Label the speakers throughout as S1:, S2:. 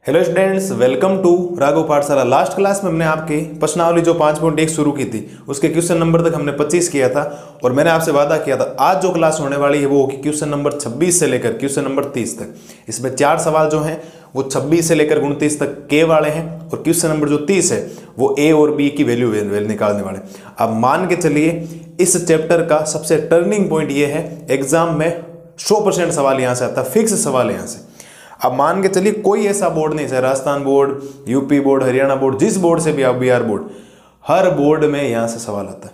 S1: Hello students, welcome to Raghav Pathshala. Last class में हमने आपकी प्रश्नावली जो 5.1 शुरू की थी उसके क्वेश्चन नंबर तक हमने 25 किया था और मैंने आपसे वादा किया था आज जो क्लास होने वाली है वो होगी क्वेश्चन नंबर 26 से लेकर क्वेश्चन नंबर 30 तक। इसमें 4 सवाल जो हैं वो 26 से लेकर 29 तक के वाले हैं और क्वेश्चन नंबर जो 30 है वो ए और बी की वैल्यू निकालने वाले। अब मान के चलिए इस चैप्टर का सबसे टर्निंग पॉइंट ये है, एग्जाम में 100% सवाल यहाँ से आता है, फिक्स सवाल है यहाँ से। अब मान के चलिए कोई ऐसा बोर्ड नहीं, चाहे Rajasthan board, UP board, Haryana board, जिस बोर्ड से भी आप, बिहार बोर्ड, हर बोर्ड में यहां से सवाल आता है।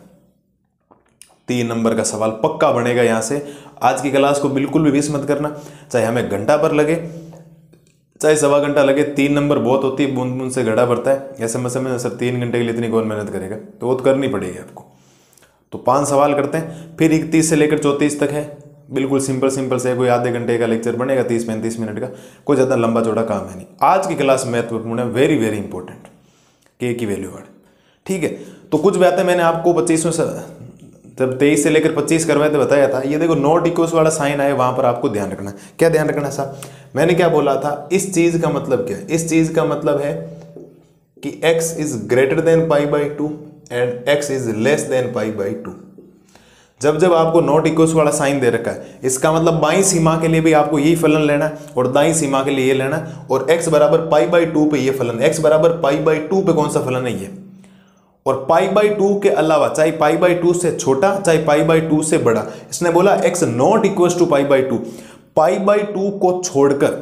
S1: 3 नंबर का सवाल पक्का बनेगा यहां से। आज की क्लास को बिल्कुल भी मिस मत करना, चाहे हमें घंटा पर लगे चाहे सवा घंटा लगे। 3 नंबर बहुत होती है, बूंद बूंद से घड़ा भरता है। ऐसे में सर 3 घंटे के लिए इतनी कौन मेहनत करेगा, तो वो तो करनी पड़ेगी आपको। तो 5 सवाल करते हैं, फिर 31 से लेकर 34 तक है। बिल्कुल सिंपल से कोई आधे घंटे का लेक्चर बनेगा, 30-35 मिनट का, कोई ज़्यादा लंबा चौड़ा काम है नहीं। आज की क्लास महत्वपूर्ण है, वेरी वेरी इंपॉर्टेंट, के की वैल्यू वर्ड। ठीक है, तो कुछ बातें मैंने आपको 25 में जब 23 से लेकर 25 करवाए थे बताया था। ये देखो नॉट इक्वल्स वाला साइन आए, वहां पर आपको ध्यान रखना। क्या ध्यान रखना साहब? मैंने क्या बोला था, इस चीज का मतलब क्या है? इस चीज का मतलब है कि x is greater than π/2 and x is less than π/2। जब जब आपको नॉट इक्वल्स वाला साइन दे रखा है, इसका मतलब बाईं सीमा के लिए भी आपको यही फलन लेना है और दाईं सीमा के लिए ये लेना है। और x बराबर π/2 पे ये फलन, x बराबर π/2 पे कौन सा फलन है ये, और π/2 के अलावा चाहे π/2 से छोटा चाहे π/2 से बड़ा। इसने बोला x नॉट इक्वल्स टू π/2, π/2 को छोड़कर,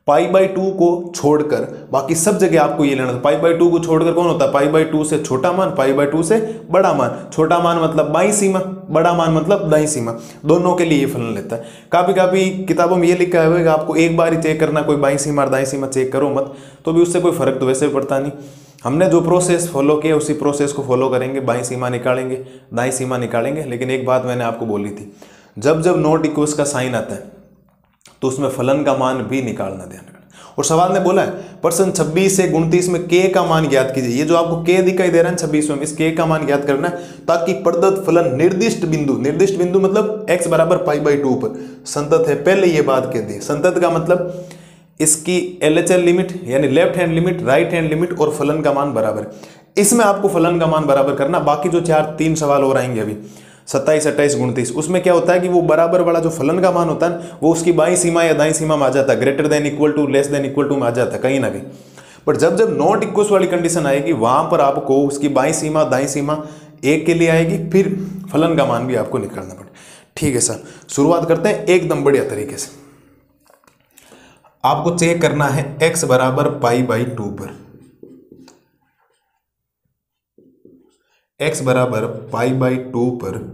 S1: π/2 को छोड़कर बाकी सब जगह आपको ये लेना था। π/2 को छोड़कर कौन होता है? π/2 से छोटा मान, π/2 से बड़ा मान। छोटा मान मतलब बाईं सीमा, बड़ा मान मतलब दाईं सीमा, दोनों के लिए ये फलन लेता है। कभी किताबों में ये लिखा है कि आपको एक बार ही चेक करना, कोई बाईं सीमा और दाईं सीमा चेक करो मत, तो भी उससे कोई फर्क तो वैसे पड़ता नहीं। हमने जो प्रोसेस फॉलो किया उसी प्रोसेस को फॉलो करेंगे, बाईं सीमा निकालेंगे, दाईं सीमा निकालेंगे। लेकिन एक बात मैंने आपको बोली थी, जब जब नॉट इक्वल्स का साइन आता है तो उसमें फलन का मान भी निकालना, ध्यान रखना। और सवाल ने बोला है प्रश्न 26 से 29 में के का मान ज्ञात कीजिए। ये जो आपको के दिखाई दे रहा है 26 में, इस के का मान ज्ञात करना है ताकि प्रदत्त फलन निर्दिष्ट बिंदु मतलब x बराबर π/2 पर संतत है। पहले ये बात कह दी, संतत का मतलब इसकी LHL लिमिट यानी left hand limit, right hand limit और फलन का मान बराबर है। इसमें आपको फलन का मान बराबर करना। बाकी जो 3 सवाल और आएंगे अभी 27, 28, 29, उसमें क्या होता है कि वो बराबर वाला जो फलन का मान होता है वो उसकी बाईं सीमा या दाईं सीमा में आ जाता है, greater than equal to, less than equal to में आ जाता है कहीं ना कहीं। पर जब जब नॉट इक्वल्स वाली कंडीशन आएगी वहां पर आपको उसकी बाईं सीमा दाईं सीमा एक के लिए आएगी, फिर फलन का मान भी आपको निकालना पड़े। ठीक है सर, शुरुआत करते हैं एकदम बढ़िया तरीके से। आपको चेक करना है x बराबर π/2 पर, x बराबर π/2 पर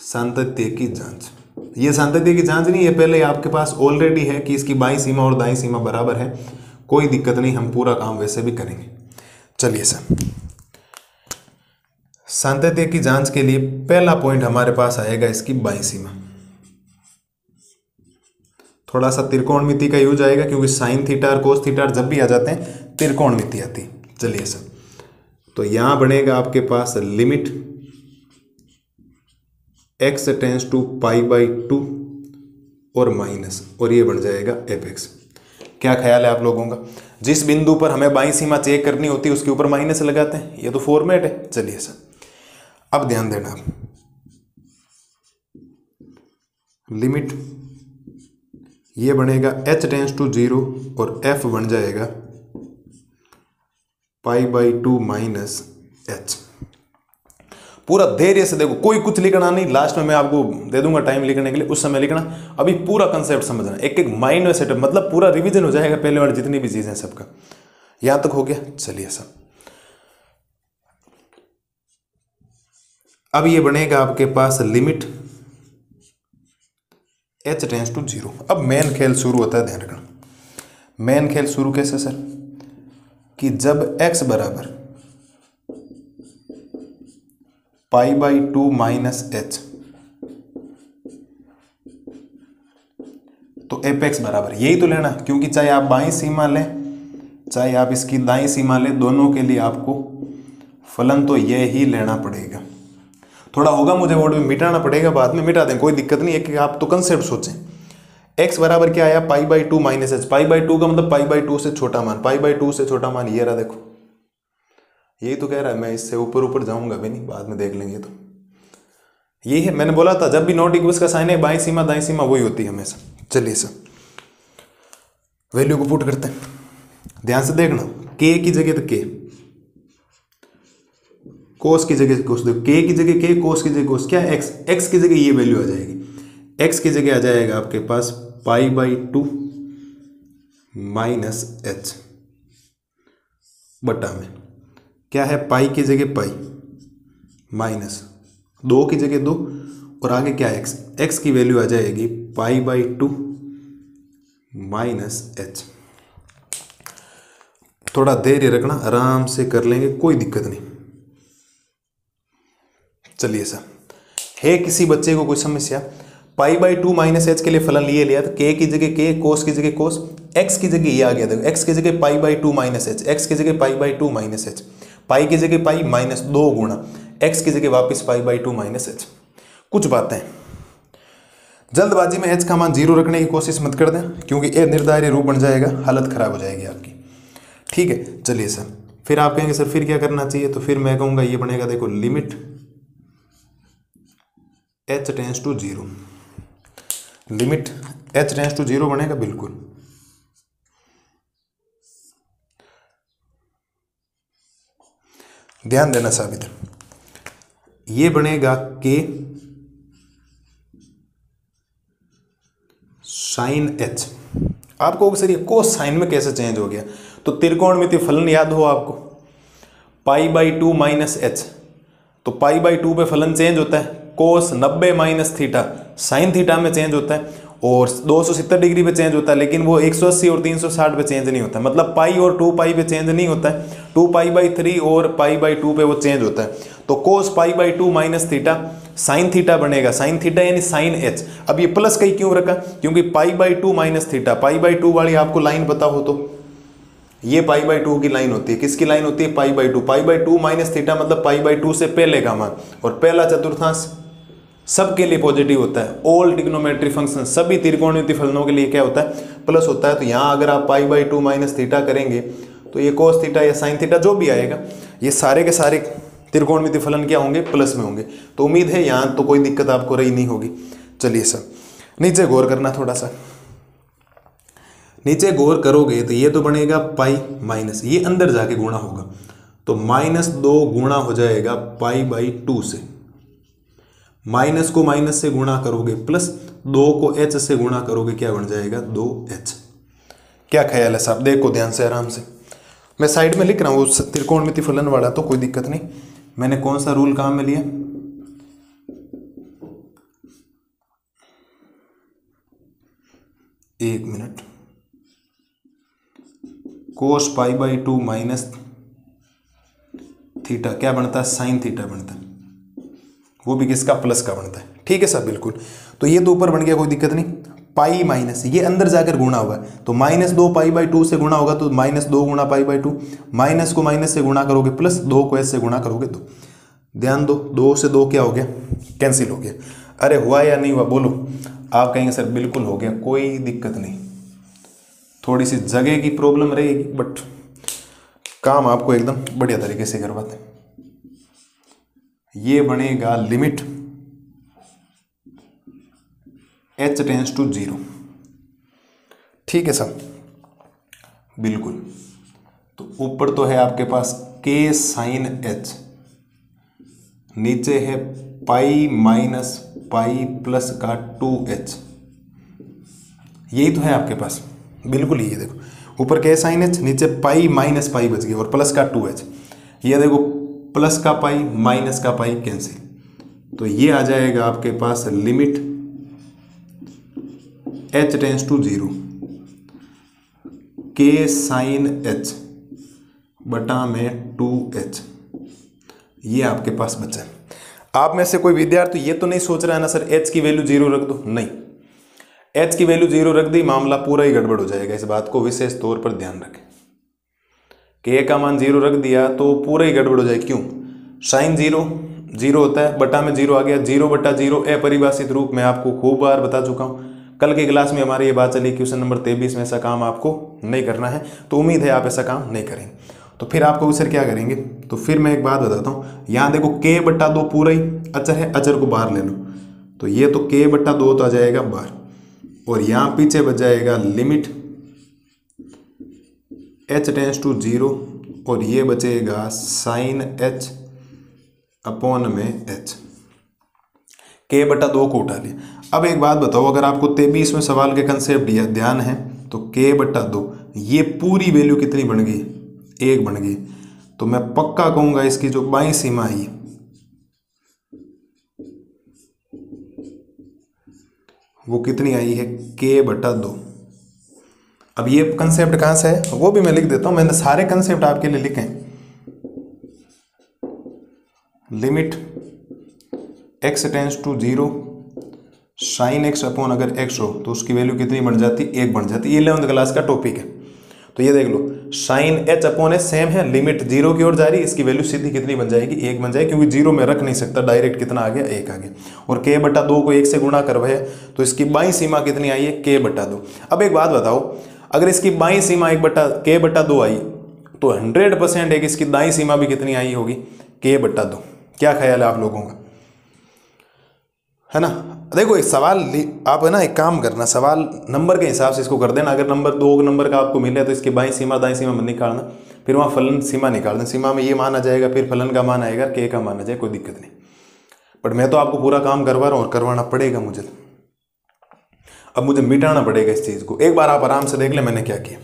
S1: सातत्य की जांच। ये सातत्य की जांच नहीं है, पहले आपके पास ऑलरेडी है कि इसकी बाईं सीमा और दाईं सीमा बराबर है, कोई दिक्कत नहीं, हम पूरा काम वैसे भी करेंगे। चलिए सर, सातत्य की जांच के लिए पहला पॉइंट हमारे पास आएगा इसकी बाईं सीमा। थोड़ा सा त्रिकोणमिति का यूज आएगा क्योंकि साइन थीटा और कोस थीटा जब भी आ जाते हैं त्रिकोणमिति आती है। चलिए सर, तो यहां बनेगा आपके पास लिमिट x टेंस टू π/2 और माइनस, और ये बन जाएगा fx। क्या ख्याल है आप लोगों का? जिस बिंदु पर हमें बाईं सीमा चेक करनी होती है उसके ऊपर माइनस लगाते हैं, ये तो फॉर्मेट है। चलिए सर, अब ध्यान देना, आप लिमिट ये बनेगा h टेंस टू 0 और f बन जाएगा π/2 माइनस h। पूरा धैर्य से देखो, कोई कुछ लिखना नहीं, लास्ट में मैं आपको दे दूंगा टाइम लिखने के लिए, उस समय लिखना। अभी पूरा कंसेप्ट समझना, एक एक माइंड में सेटअप, मतलब पूरा रिवीजन हो जाएगा पहले वाले जितनी भी चीजें सबका। यहां तक हो गया? चलिए सर, अब ये बनेगा आपके पास लिमिट h टेंस टू 0। अब मेन खेल शुरू होता है, ध्यान रखना। मेन खेल शुरू कैसे सर? कि जब x बराबर π/2 माइनस h तो fx बराबर, यही तो लेना, क्योंकि चाहे आप बाईं सीमा लें चाहे आप इसकी दाईं सीमा लें, दोनों के लिए आपको फलन तो यह ही लेना पड़ेगा। थोड़ा होगा मुझे बोर्ड में मिटाना पड़ेगा, बाद में मिटा दें, कोई दिक्कत नहीं है। कि आप तो कंसेप्ट सोचें, x बराबर क्या आया पाई by two minus H. Pi by to का मतलब पाई बाई टू से छोटा मान, पाई बाई टू से छोटा मान ये रहा, देखो यही तो कह रहा है। मैं इससे ऊपर ऊपर जाऊंगा भी नहीं, बाद में देख लेंगे। तो ये है, मैंने बोला था जब भी नॉट इक्वल्स का साइन है बाईं सीमा दाईं सीमा वही होती है हमेशा। चलिए सर वैल्यू को पुट करते हैं, ध्यान से देखना। k की जगह तो k, कोस की जगह कोस, देखो k की जगह k, कोस की जगह कोस, क्या x, x की जगह ये वैल्यू आ जाएगी। x की जगह आ जाएगा आपके पास pi by two minus H बटा में क्या है, पाई की जगह पाई माइनस दो की जगह दो और आगे क्या है x, x की वैल्यू आ जाएगी पाई बाई टू माइनस एच। थोड़ा धैर्य रखना, आराम से कर लेंगे, कोई दिक्कत नहीं। चलिए सर, है किसी बच्चे को कोई समस्या? पाई बाई टू माइनस एच के लिए फलन लिए लिया, तो k की जगह k, कोस की जगह कोस, x की जगह ये आ गया। देखो x की जगह pi by two minus H, x की जगह pi by two minus H, pi की जगह पाई माइनस दो गुणा x की जगह वापस पाई बाई टू माइनस एच। कुछ बातें जल्दबाजी में h का मान जीरो रखने की कोशिश मत कर दें, क्योंकि ये निर्धारित रूप बन जाएगा, हालत खराब हो जाएगी आपकी। ठीक है, चलिए सर, फिर आप कहेंगे सर फिर क्या करना चाहिए? तो फिर मैं कहूँगा ये बनेगा, देखो limit h tends to zero, limit h tends to zero बनेगा, बिल्कुल। ध्यान देना साबित, ये बनेगा k साइन h। आपको सर ये कोस साइन में कैसे चेंज हो गया? तो त्रिकोणमिति फलन याद हो आपको, पाई बाई टू माइनस एच, तो पाई बाई टू पे फलन चेंज होता है, कोस 90 माइनस थीटा साइन थीटा में चेंज होता है, और 270 डिग्री पे चेंज होता है, लेकिन वो 180 और 360 पे चेंज नहीं होता है। मतलब पाई और 2 पाई पे चेंज नहीं होता है, 2 पाई बाई 3 और पाई बाई 2 पे वो चेंज होता है। तो cos pi by two minus theta sine theta बनेगा, साइन थीटा यानी साइन एच। अब ये प्लस कहीं क्यों रखा? क्योंकि pi by two minus theta, pi by two वाली आपको लाइन पता हो तो ये पाई बाई टू की लाइन होती है। किसकी लाइन होती है? Pi by two. Pi by two minus theta मतलब पाई बाई टू से पहले का मान, और पहला चतुर्थांश सबके लिए पॉजिटिव होता है। ऑल ट्रिग्नोमेट्री फंक्शन, सभी त्रिकोणमिति फलनों के लिए क्या होता है? प्लस होता है। तो यहाँ अगर आप पाई बाई टू माइनस थीटा करेंगे तो ये कोस थीटा या साइन थीटा जो भी आएगा, ये सारे के सारे त्रिकोणमिति फलन क्या होंगे? प्लस में होंगे। तो उम्मीद है यहाँ तो कोई दिक्कत आपको रही नहीं होगी। चलिए सर, नीचे गौर करना थोड़ा सा, नीचे गौर करोगे तो ये तो बनेगा पाई माइनस, ये अंदर जाके गुणा होगा, तो माइनस दो गुणा हो जाएगा पाई बाई टू से, माइनस को माइनस से गुणा करोगे प्लस दो को एच से गुणा करोगे, क्या बन जाएगा? 2h। क्या ख्याल है साहब? देखो ध्यान से, आराम से, मैं साइड में लिख रहा हूँ त्रिकोणमिति फलन वाला, तो कोई दिक्कत नहीं। मैंने कौन सा रूल काम में लिया? एक minute, cos pi by two minus theta क्या बनता है? साइन थीटा बनता है, वो भी किसका? प्लस का बनता है। ठीक है सर, बिल्कुल। तो ये तो ऊपर बन गया, कोई दिक्कत नहीं। पाई माइनस ये अंदर जाकर गुणा होगा, तो माइनस दो पाई बाई टू से गुणा होगा, तो माइनस दो गुणा पाई बाई टू, माइनस को माइनस से गुणा करोगे प्लस दो को एच से गुणा करोगे तो ध्यान दो, दो से दो क्या हो गया? कैंसिल हो गया। अरे हुआ या नहीं हुआ बोलो? आप कहेंगे सर बिल्कुल हो गया, कोई दिक्कत नहीं, थोड़ी सी जगह की प्रॉब्लम रहेगी बट काम आपको एकदम बढ़िया तरीके से करवाते हैं। ये बनेगा limit h tends to zero. ठीक है सर, बिल्कुल। तो ऊपर तो है आपके पास k साइन h, नीचे है पाई माइनस पाई प्लस का 2h, यही तो है आपके पास, बिल्कुल। ये देखो ऊपर k साइन h, नीचे पाई माइनस पाई बच गया और प्लस का 2h। ये देखो प्लस का पाई माइनस का पाई कैंसिल, तो ये आ जाएगा आपके पास limit h tends to zero k sine h बटा में 2h, ये आपके पास बचा है। आप में से कोई विद्यार्थी ये तो नहीं सोच रहा है ना सर h की वैल्यू जीरो रख दो? नहीं, h की वैल्यू जीरो रख दी, मामला पूरा ही गड़बड़ हो जाएगा। इस बात को विशेष तौर पर ध्यान रखें कि a का मान जीरो रख दिया तो पूरा ही गड़बड़ हो जाए। क्यों? साइन जीरो जीरो होता है, बटा में जीरो आ गया, जीरो बटा जीरो अपरिभाषित रूप में आपको खूब बार बता चुका हूँ। कल की क्लास में हमारी ये बात चली क्वेश्चन नंबर 23 में ऐसा काम आपको नहीं करना है, तो उम्मीद है आप ऐसा काम नहीं करेंगे। तो फिर आपको सर क्या करेंगे, तो फिर मैं एक बात बताता हूँ, यहाँ देखो k/2 पूरा ही अचर है, अचर को बाहर ले लो, तो ये तो k/2 तो आ जाएगा बाहर, और यहाँ पीछे बच जाएगा लिमिट h टेंस टू 0, और ये बचेगा साइन h अपॉन में h, k/2 को उठा लिया। अब एक बात बताओ, अगर आपको 23 में सवाल के कंसेप्ट ध्यान है तो k/2 ये पूरी वैल्यू कितनी बन गई, 1 बन गई, तो मैं पक्का कहूंगा इसकी जो बाईं सीमा आई वो कितनी आई है, k/2। अब ये कंसेप्ट कहाँ से है वो भी मैं लिख देता हूं, मैंने सारे कंसेप्ट आपके लिए लिखे हैं। Limit x tends to 0 sine x upon अगर x हो तो उसकी वैल्यू कितनी बन जाती, 1 बन जाती। ये 11th क्लास का टॉपिक है, तो ये देख लो साइन h अपॉन सेम है, लिमिट 0 की ओर जा रही है, इसकी वैल्यू सीधी कितनी बन जाएगी, 1 बन जाएगी, क्योंकि 0 में रख नहीं सकता, डायरेक्ट कितना आ गया, 1 आ गया। और k/2 को 1 से गुणा करवाए तो इसकी बाईं सीमा कितनी आई है, k/2। अब एक बात बताओ, अगर इसकी बाईं सीमा k/2 आई तो 100% एक इसकी दाईं सीमा भी कितनी आई होगी, k/2। क्या ख्याल है आप लोगों का, है ना। देखो एक सवाल आप है ना, एक काम करना, सवाल नंबर के हिसाब से इसको कर देना। अगर नंबर 2 नंबर का आपको मिले तो इसकी बाईं सीमा दाईं सीमा मत निकालना, फिर वहाँ फलन सीमा निकाल देना, सीमा में ये मान आ जाएगा, फिर फलन का मान आएगा, k का मान आ जाएगा, कोई दिक्कत नहीं। बट मैं तो आपको पूरा काम करवा रहा हूँ और करवाना पड़ेगा मुझे, अब मुझे मिटाना पड़ेगा इस चीज़ को। एक बार आप आराम से देख लें मैंने क्या किया।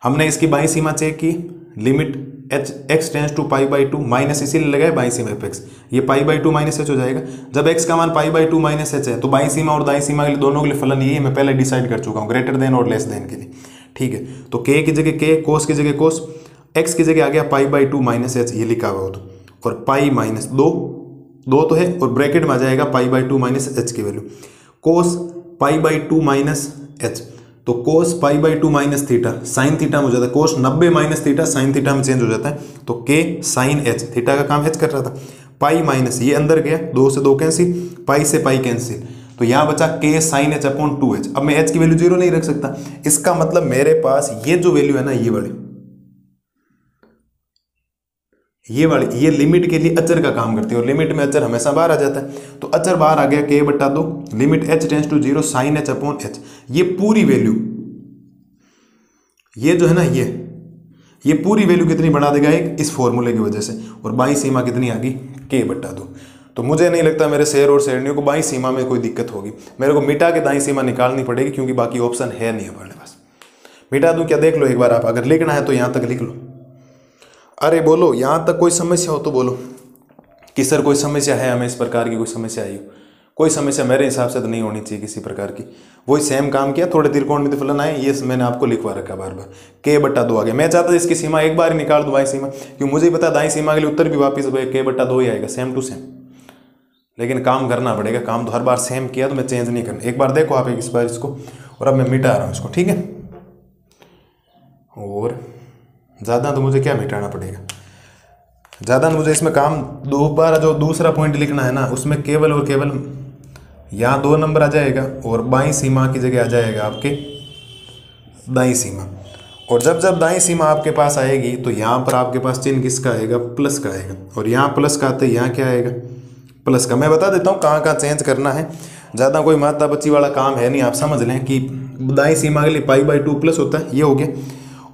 S1: हमने इसकी बाईं सीमा चेक की, limit x tends to π/2 minus इसीलिए लगाए बाईं सीमा f(x), ये π/2 माइनस h हो जाएगा। जब x का मान π/2 माइनस h है तो बाईं सीमा और दाईं सीमा के लिए दोनों के लिए फलन ये मैं पहले डिसाइड कर चुका हूँ, ग्रेटर देन और लेस देन के लिए, ठीक है। तो k की जगह k, कोस की जगह कोस, x की जगह आ गया π/2 माइनस h, ये लिखा हुआ हो तो, और पाई माइनस 2 तो है, और ब्रैकेट में आ जाएगा π/2 माइनस h की वैल्यू, कोस π/2 माइनस h, तो कोस π/2 माइनस थीटा साइन थीटा में हो जाता है, कोस 90 माइनस थीटा साइन थीटा में चेंज हो जाता है, तो k साइन h, थीटा का काम h कर रहा था, पाई माइनस ये अंदर गया, 2 से 2 कैंसिल, पाई से पाई कैंसिल, तो यहाँ बचा k sine h upon 2h। अब मैं h की वैल्यू 0 नहीं रख सकता, इसका मतलब मेरे पास ये जो वैल्यू है ना, ये लिमिट के लिए अचर का काम करती है, और लिमिट में अचर हमेशा बाहर आ जाता है, तो अचर बाहर आ गया k/2, limit h tends to 0 sine h upon h। ये पूरी वैल्यू, ये जो है ना, ये पूरी वैल्यू कितनी बना देगा एक, इस फॉर्मूले की वजह से, और बाईं सीमा कितनी आ गई, k/2। तो मुझे नहीं लगता मेरे शेर और शेरनियों को बाईं सीमा में कोई दिक्कत होगी, मेरे को मिटा के दाईं सीमा निकालनी पड़ेगी, क्योंकि बाकी ऑप्शन है नहीं हमारे पास। मिटा दूं क्या, देख लो एक बार आप, अगर लिखना है तो यहाँ तक लिख लो। अरे बोलो, यहाँ तक कोई समस्या हो तो बोलो कि सर कोई समस्या है, हमें इस प्रकार की कोई समस्या आई हो। कोई समस्या मेरे हिसाब से तो नहीं होनी चाहिए किसी प्रकार की। वही सेम काम किया, थोड़े त्रिकोणमिति फलन आए, ये मैंने आपको लिखवा रखा बार बार, k/2 आ गया। मैं चाहता था इसकी सीमा एक बार ही निकाल दूँ बाईं सीमा, क्योंकि मुझे पता दाईं सीमा के लिए उत्तर भी वापिस k/2 ही आएगा, सेम टू सेम। लेकिन काम करना पड़ेगा, काम तो हर बार सेम किया तो मैं चेंज नहीं करना। एक बार देखो आप इस बार इसको, और अब मैं मिटा रहा हूँ इसको, ठीक है। और ज़्यादा तो मुझे क्या मिटाना पड़ेगा, ज़्यादा मुझे इसमें काम दोबारा जो दूसरा पॉइंट लिखना है ना, उसमें केवल और केवल यहाँ 2 नंबर आ जाएगा, और बाईं सीमा की जगह आ जाएगा आपके दाईं सीमा। और जब जब दाईं सीमा आपके पास आएगी तो यहाँ पर आपके पास चिन्ह किसका आएगा, प्लस का आएगा, और यहाँ प्लस का आते यहाँ क्या आएगा, प्लस का। मैं बता देता हूँ कहाँ कहाँ चेंज करना है, ज़्यादा कोई माता बच्ची वाला काम है नहीं। आप समझ लें कि दाईं सीमा के लिए π/2 प्लस होता है, ये हो गया,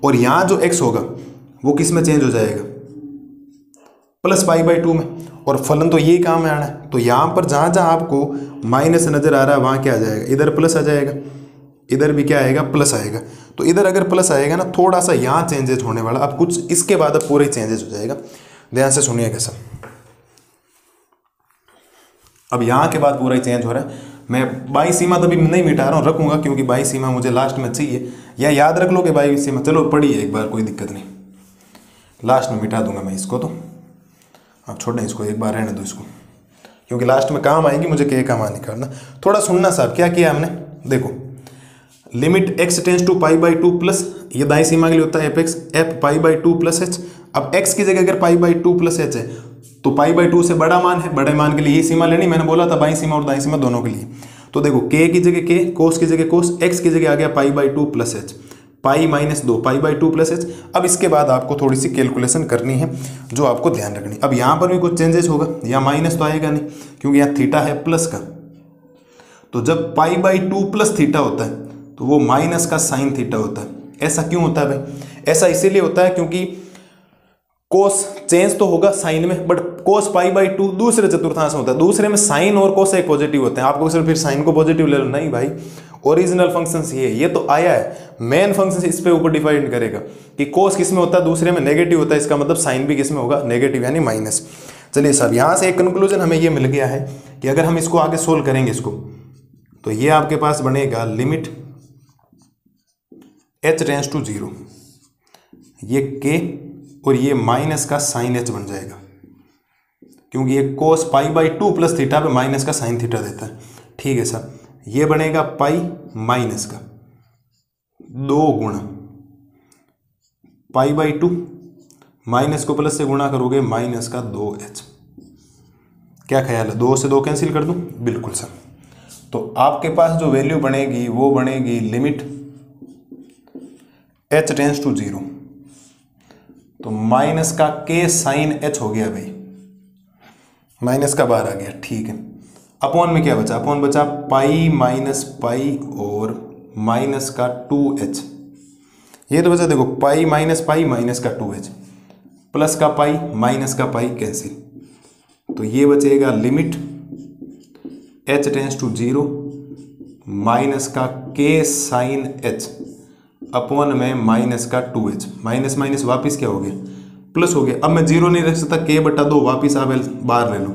S1: और यहाँ जो x होगा वो किस में चेंज हो जाएगा, प्लस π/2 में, और फलन तो यही काम है आना है। तो यहाँ पर जहाँ जहाँ आपको माइनस नजर आ रहा है वहाँ क्या आ जाएगा, इधर प्लस आ जाएगा, इधर भी क्या आएगा, प्लस आएगा। तो इधर अगर प्लस आएगा ना, थोड़ा सा यहाँ चेंजेस होने वाला, अब कुछ इसके बाद अब पूरा ही चेंजेस हो जाएगा। ध्यान से सुनिएगा सब, अब यहाँ के बाद पूरा ही चेंज हो रहा है। मैं बाईं सीमा तो अभी नहीं मिटा रहा हूँ, रखूंगा, क्योंकि बाईं सीमा मुझे लास्ट में चाहिए, या याद रख लो कि बाईं सीमा, चलो पढ़िए एक बार, कोई दिक्कत नहीं, लास्ट में मिटा दूंगा मैं इसको। तो अब छोड़ें इसको, एक बार रहने दो इसको, क्योंकि लास्ट में काम आएगी मुझे k का मान निकालना। थोड़ा सुनना साहब, क्या किया हमने, देखो limit x tends to π/2 plus, ये दाईं सीमा के लिए होता है f(x), f π/2 प्लस h। अब x की जगह अगर π/2 प्लस h है तो π/2 से बड़ा मान है, बड़े मान के लिए ये सीमा लेनी, मैंने बोला था बाईं सीमा और दाईं सीमा दोनों के लिए। तो देखो k की जगह k, कोस की जगह कोस, x की जगह आ गया pi by 2 plus H, pi minus 2 pi by 2 plus H. अब इसके बाद आपको थोड़ी सी कैलकुलेशन करनी है जो आपको ध्यान रखनी। अब यहाँ पर भी कुछ चेंजेस होगा, यहाँ माइनस तो आएगा नहीं क्योंकि यहाँ थीटा है प्लस का, तो जब पाई बाई 2 प्लस थीटा होता है तो वो माइनस का साइन थीटा होता है। ऐसा क्यों होता है भाई? ऐसा इसीलिए होता है क्योंकि कोस चेंज तो होगा साइन में, बट कोस पाई बाई 2 दूसरे चतुर्थांश में होता है, दूसरे में साइन और कोस एक पॉजिटिव होते हैं। आपको सिर्फ फिर साइन को पॉजिटिव ले लो, नहीं भाई, ओरिजिनल फंक्शन ये तो आया है, मेन फंक्शन इस पे ऊपर डिफाइन करेगा कि कोस किस में होता है, दूसरे में नेगेटिव होता है, इसका मतलब साइन भी किस में होगा, नेगेटिव यानी माइनस। चलिए साहब, यहाँ से एक कंक्लूजन हमें ये मिल गया है कि अगर हम इसको आगे सोल्व करेंगे इसको, तो ये आपके पास बनेगा लिमिट h टेंड्स टू 0, ये k और ये माइनस का साइन h बन जाएगा, क्योंकि ये कोस पाई बाई 2 प्लस थीटा पे माइनस का साइन थीटा देता है। ठीक है सर, ये बनेगा पाई माइनस का 2 गुणा पाई बाई 2, माइनस को प्लस से गुणा करोगे माइनस का 2h। क्या ख्याल है, 2 से 2 कैंसिल कर दूं? बिल्कुल सर। तो आपके पास जो वैल्यू बनेगी वो बनेगी लिमिट h टेंड्स टू 0, तो माइनस का k साइन h हो गया भाई, माइनस का बाहर आ गया। ठीक है, अपॉन में क्या बचा? अपॉन बचा पाई माइनस पाई और माइनस का 2h, ये तो बचा देखो पाई माइनस का 2h, प्लस का पाई माइनस का पाई कैंसिल, तो ये बचेगा limit h tends to 0 minus का k साइन h अपॉन में माइनस का 2h, माइनस माइनस वापिस क्या हो गया, प्लस हो गया। अब मैं 0 नहीं रख सकता, k/2 वापिस आप बाहर ले लो,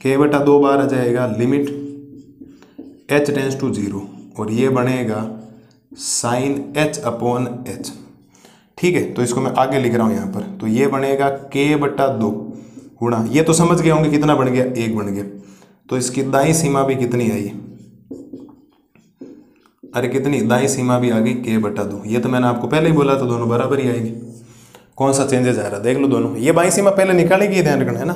S1: k/2 बाहर आ जाएगा, लिमिट h टेंड्स टू 0 और ये बनेगा साइन h अपॉन h। ठीक है, तो इसको मैं आगे लिख रहा हूँ यहाँ पर, तो ये बनेगा k/2 गुणा, ये तो समझ गए होंगे कितना बन गया, 1 बन गया, तो इसकी दाईं सीमा भी कितनी आई, अरे कितनी, दाईं सीमा भी आ गई k/2। ये तो मैंने आपको पहले ही बोला था दोनों बराबर ही आएगी। कौन सा चेंजेस आ रहा है देख लो दोनों, ये बाईं सीमा पहले निकालेगी, ध्यान रखना है ना।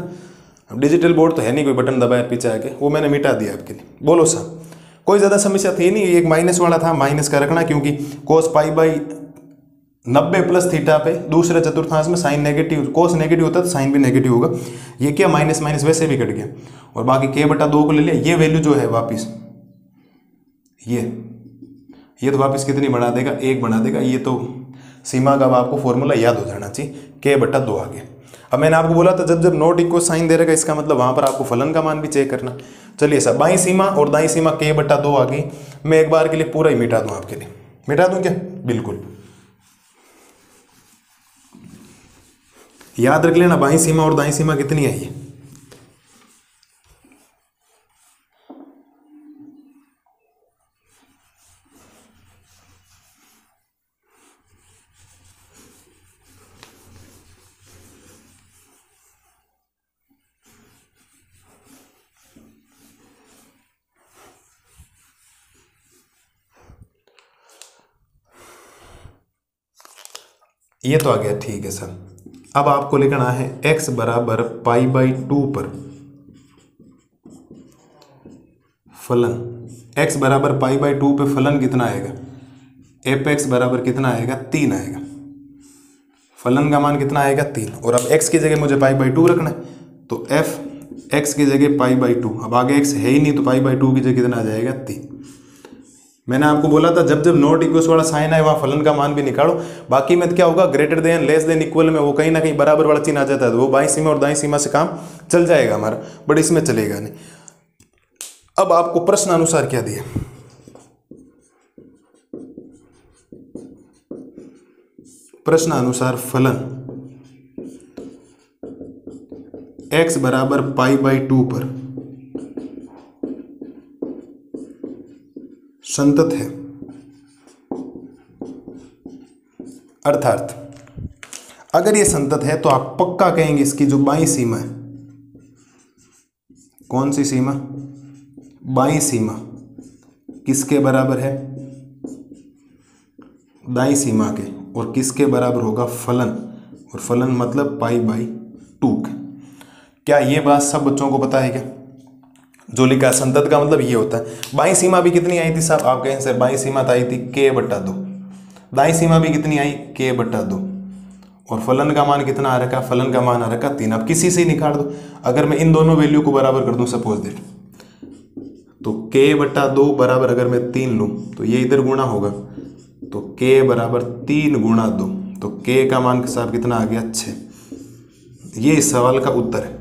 S1: अब डिजिटल बोर्ड तो है नहीं, कोई बटन दबाया पीछे आके, वो मैंने मिटा दिया आपके लिए। बोलो सर, कोई ज़्यादा समस्या थी नहीं, एक माइनस वाला था, माइनस का रखना, क्योंकि कोस पाई बाई 90 प्लस थीटा पे दूसरे चतुर्थांश में साइन नेगेटिव, कोस नेगेटिव होता है तो साइन भी नेगेटिव होगा। ये क्या माइनस माइनस वैसे भी कट गया, और बाकी k/2 को ले लिया, ये वैल्यू जो है वापिस ये तो वापस कितनी बना देगा, 1 बना देगा। ये तो सीमा का आपको फॉर्मूला याद हो जाना चाहिए, k/2 आ गया। अब मैंने आपको बोला था जब जब नॉट इक्वल साइन दे रहेगा, इसका मतलब वहां पर आपको फलन का मान भी चेक करना। चलिए सर, बाईं सीमा और दाईं सीमा k/2 आ गई। मैं एक बार के लिए पूरा ही मिटा दूं आपके लिए, मिटा दूं क्या? बिल्कुल, याद रख लेना बाईं सीमा और दाईं सीमा कितनी आई है। ये तो आ गया, ठीक है सर। अब आपको लिखना है x बराबर पाई बाई 2 पर फलन, x बराबर पाई बाई 2 पे फलन कितना आएगा, f(x) बराबर कितना आएगा, 3 आएगा। फलन का मान कितना आएगा, 3। और अब x की जगह मुझे पाई बाई 2 रखना है, तो f(x) की जगह पाई बाई 2, अब आगे x है ही नहीं तो पाई बाई 2 की जगह कितना आ जाएगा, 3। मैंने आपको बोला था जब जब नॉट इक्वल वाला साइन आए वहाँ फलन का मान भी निकालो। बाकी में क्या होगा, greater than less than equal में वो कहीं ना कहीं बराबर वाला चिन्ह आ जाता है, तो वो बाईं सीमा और दाईं सीमा से काम चल जाएगा हमारा, बट इसमें चलेगा नहीं। अब आपको प्रश्न अनुसार क्या दिया, प्रश्न अनुसार फलन x बराबर पाई बाई 2 पर संतत है, अर्थात अगर ये संतत है तो आप पक्का कहेंगे इसकी जो बाईं सीमा है, कौन सी सीमा, बाईं सीमा किसके बराबर है, दाईं सीमा के, और किसके बराबर होगा, फलन, और फलन मतलब पाई बाई 2 के। क्या ये बात सब बच्चों को पता है क्या? जो लिखा संतत का मतलब ये होता है। बाईं सीमा भी कितनी आई थी साहब, आप कहें सर बाईं सीमा तो आई थी k/2, दाईं सीमा भी कितनी आई k/2, और फलन का मान कितना आ रखा, फलन का मान आ रखा 3। अब किसी से ही निकाल दो। अगर मैं इन दोनों वैल्यू को बराबर कर दूं सपोज दैट, तो k/2 बराबर अगर मैं 3 लूं तो ये इधर गुणा होगा, तो k बराबर 3 गुणा 2, तो k का मान के साथ कितना आ गया 6। ये इस सवाल का उत्तर है,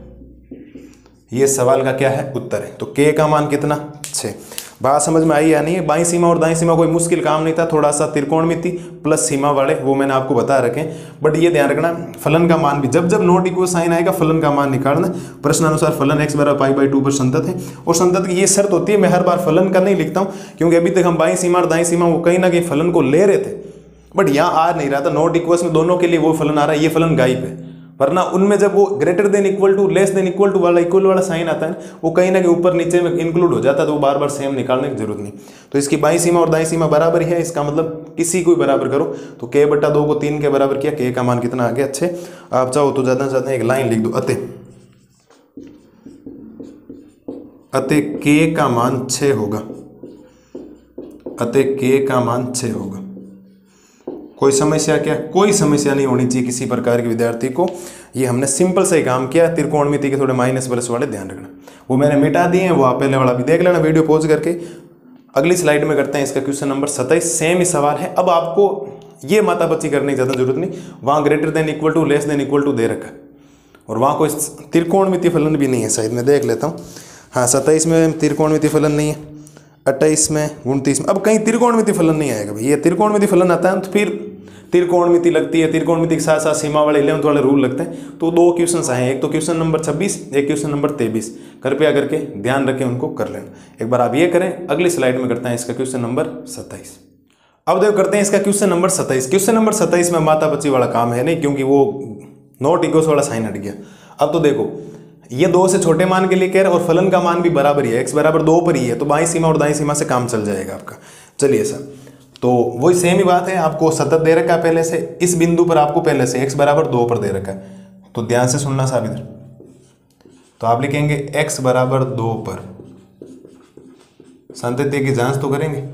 S1: ये सवाल का क्या है उत्तर है। तो k का मान कितना 6। बात समझ में आई या नहीं है। बाईं सीमा और दाईं सीमा कोई मुश्किल काम नहीं था, थोड़ा सा त्रिकोणमिति प्लस सीमा वाले वो मैंने आपको बता रखे, बट ये ध्यान रखना फलन का मान भी जब जब नॉट इक्वल साइन आएगा फलन का मान निकालना। प्रश्नानुसार फलन x बराबर π/2 पर संतत है, और संतत की ये शर्त होती है, मैं हर बार फलन का नहीं लिखता हूँ क्योंकि अभी तक हम बाईं सीमा और दाईं सीमा वो कहीं ना कहीं फलन को ले रहे थे, बट यहाँ आ नहीं रहा था। नॉट इक्वल्स में दोनों के लिए वो फलन आ रहा है, ये फलन गायब है, वरना उनमें जब वो greater than equal to less than equal to वाला इक्वल वाला साइन आता है वो कहीं ना कहीं ऊपर नीचे में इंक्लूड हो जाता है, तो वो बार बार सेम निकालने की जरूरत नहीं। तो इसकी बाईं सीमा और दाईं सीमा बराबर ही है, इसका मतलब किसी को भी बराबर करो। तो k/2 को 3 के बराबर किया, k का मान कितना आ गया 6। आप चाहो तो ज़्यादा से ज़्यादा एक लाइन लिख दो, अतः k का मान 6 होगा, अतः k का मान 6 होगा। कोई समस्या क्या, कोई समस्या नहीं होनी चाहिए किसी प्रकार के विद्यार्थी को। ये हमने सिंपल से ही काम किया, त्रिकोणमिति के थोड़े माइनस प्लस वाले ध्यान रखना, वो मैंने मिटा दिए हैं, वो आप पहले वाला भी देख लेना वीडियो पॉज करके। अगली स्लाइड में करते हैं इसका क्वेश्चन नंबर 27, सेम ही सवाल है। अब आपको ये मातापच्ची करने की ज़्यादा जरूरत नहीं, वहाँ greater than equal to less than equal to दे रखा है, और वहाँ कोई त्रिकोणमिति फलन भी नहीं है शायद, मैं देख लेता हूँ। हाँ 27 में त्रिकोणमिति फलन नहीं है, 28 में 29 में, अब कहीं त्रिकोणमिति फलन नहीं आएगा भाई। ये त्रिकोणमिति फलन आता है तो फिर त्रिकोणमिति लगती है, त्रिकोणमिति के साथ साथ सीमा वाले 11th वाले रूल लगते हैं। तो 2 क्वेश्चन आए, एक तो क्वेश्चन नंबर 26, एक क्वेश्चन नंबर 23, कृपया करके ध्यान रखें, उनको कर लेना। एक बार आप ये करें, अगली स्लाइड में करते हैं इसका क्वेश्चन नंबर 27। अब देखो करते हैं इसका क्वेश्चन नंबर 27। क्वेश्चन नंबर 27 में मातापच्ची वाला काम है नहीं, क्योंकि वो नॉट इक्वल्स वाला साइन हट गया। अब तो देखो ये 2 से छोटे मान के लिए कह रहे हैं और फलन का मान भी बराबर ही है, x बराबर 2 पर ही है, तो बाईं सीमा और दाईं सीमा से काम चल जाएगा आपका। चलिए सर, तो वही सेम ही बात है, आपको सतत दे रखा है पहले से, इस बिंदु पर आपको पहले से x बराबर 2 पर दे रखा है, तो ध्यान से सुनना साहब इधर। तो आप लिखेंगे x बराबर 2 पर, सांतत्य की जांच तो करेंगे,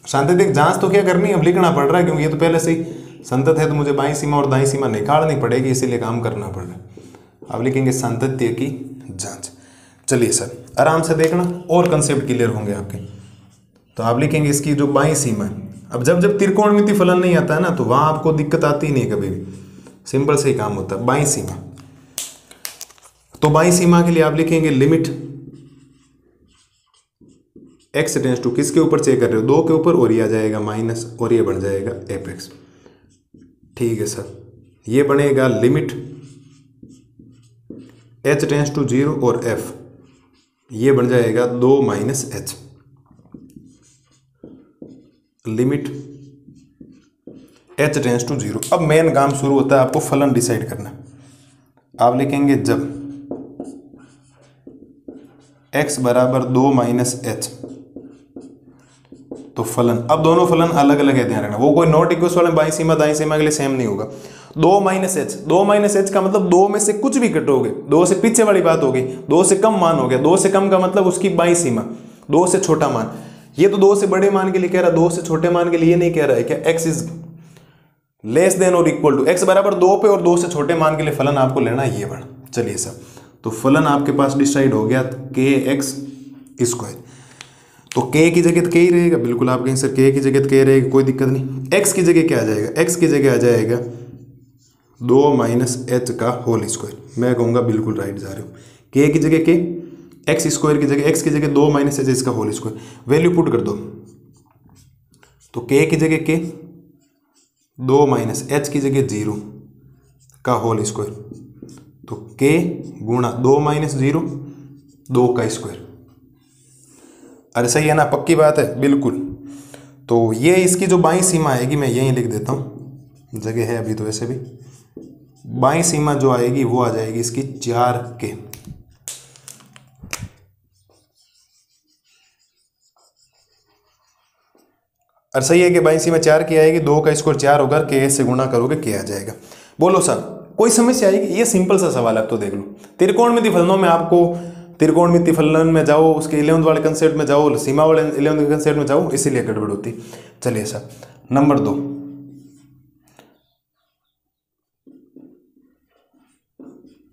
S1: सांतत्य की जांच तो क्या करनी है, अब लिखना पड़ रहा है क्योंकि ये तो पहले से ही संतत है, तो मुझे बाईं सीमा और दाईं सीमा निकालनी पड़ेगी, इसीलिए काम करना पड़ रहा है। आप लिखेंगे सांतत्य की जांच। चलिए सर आराम से देखना और कंसेप्ट क्लियर होंगे आपके। तो आप लिखेंगे इसकी जो बाईं सीमा है, अब जब जब त्रिकोणमिति फलन नहीं आता है ना, तो वहां आपको दिक्कत आती ही नहीं कभी भी, सिंपल से ही काम होता है। बाईं सीमा, तो बाईं सीमा के लिए आप लिखेंगे लिमिट x टेंड्स टू, किसके ऊपर चेक कर रहे हो, 2 के ऊपर, और ये आ जाएगा माइनस, और ये बन जाएगा एपेक्स। ठीक है सर, ये बनेगा लिमिट h टेंड्स टू 0 और f, ये बन जाएगा 2 minus h। Limit h tends to 0। अब मेन काम शुरू होता है, आपको फलन डिसाइड करना। आप लिखेंगे जब x बराबर 2 माइनस h, तो फलन, अब दोनों फलन अलग अलग है, ध्यान रखना, वो कोई नॉट इक्वल वाले बाईं सीमा दाईं सीमा के लिए सेम नहीं होगा। 2 माइनस एच, 2 माइनस एच का मतलब 2 में से कुछ भी कटोगे, 2 से पीछे वाली बात होगी, 2 से कम मान हो गया, 2 से कम का मतलब उसकी बाईं सीमा, 2 से छोटा मान। ये तो 2 से बड़े मान के लिए कह रहा है, 2 से छोटे मान के लिए ये नहीं कह रहा है क्या x इज लेस देन और इक्वल टू, x बराबर 2 पे, और 2 से छोटे मान के लिए फलन आपको लेना है ये बड़ा। चलिए सर, तो फलन आपके पास डिसाइड हो गया kx स्क्वायर, तो k की जगह k ही रहेगा, बिल्कुल आप कहें सर k की जगह k रहेगा, कोई दिक्कत नहीं। x की जगह क्या आ जाएगा, x की जगह आ जाएगा 2 माइनस एच का होल स्क्वायर, मैं कहूँगा बिल्कुल राइट जा रहे हो। k की जगह k, x स्क्वायर की जगह x की जगह 2 माइनस एच इसका होल स्क्वायर, वैल्यू पुट कर दो, तो k की जगह k, 2 माइनस एच की जगह 0 का होल स्क्वायर, तो k गुणा 2 माइनस 0, 2 का स्क्वायर। अरे सही है ना, पक्की बात है बिल्कुल। तो ये इसकी जो बाईं सीमा आएगी, मैं यहीं लिख देता हूँ, जगह है अभी तो वैसे भी, बाईं सीमा जो आएगी वो आ जाएगी इसकी 4k। और सही है कि बाईं सीमा 4 की आएगी, 2 का स्क्वायर 4 होगा, k से गुणा करोगे k आ जाएगा। बोलो सर कोई समस्या आएगी, ये सिंपल सा सवाल है, अब तो देख लो। त्रिकोणमिति फलनों में आपको त्रिकोणमिति फलन में जाओ, उसके 11th वाले कंसेप्ट में जाओ, सीमा वाले 11th कंसेप्ट में जाओ, इसीलिए गड़बड़ होती। चलिए सर नंबर 2,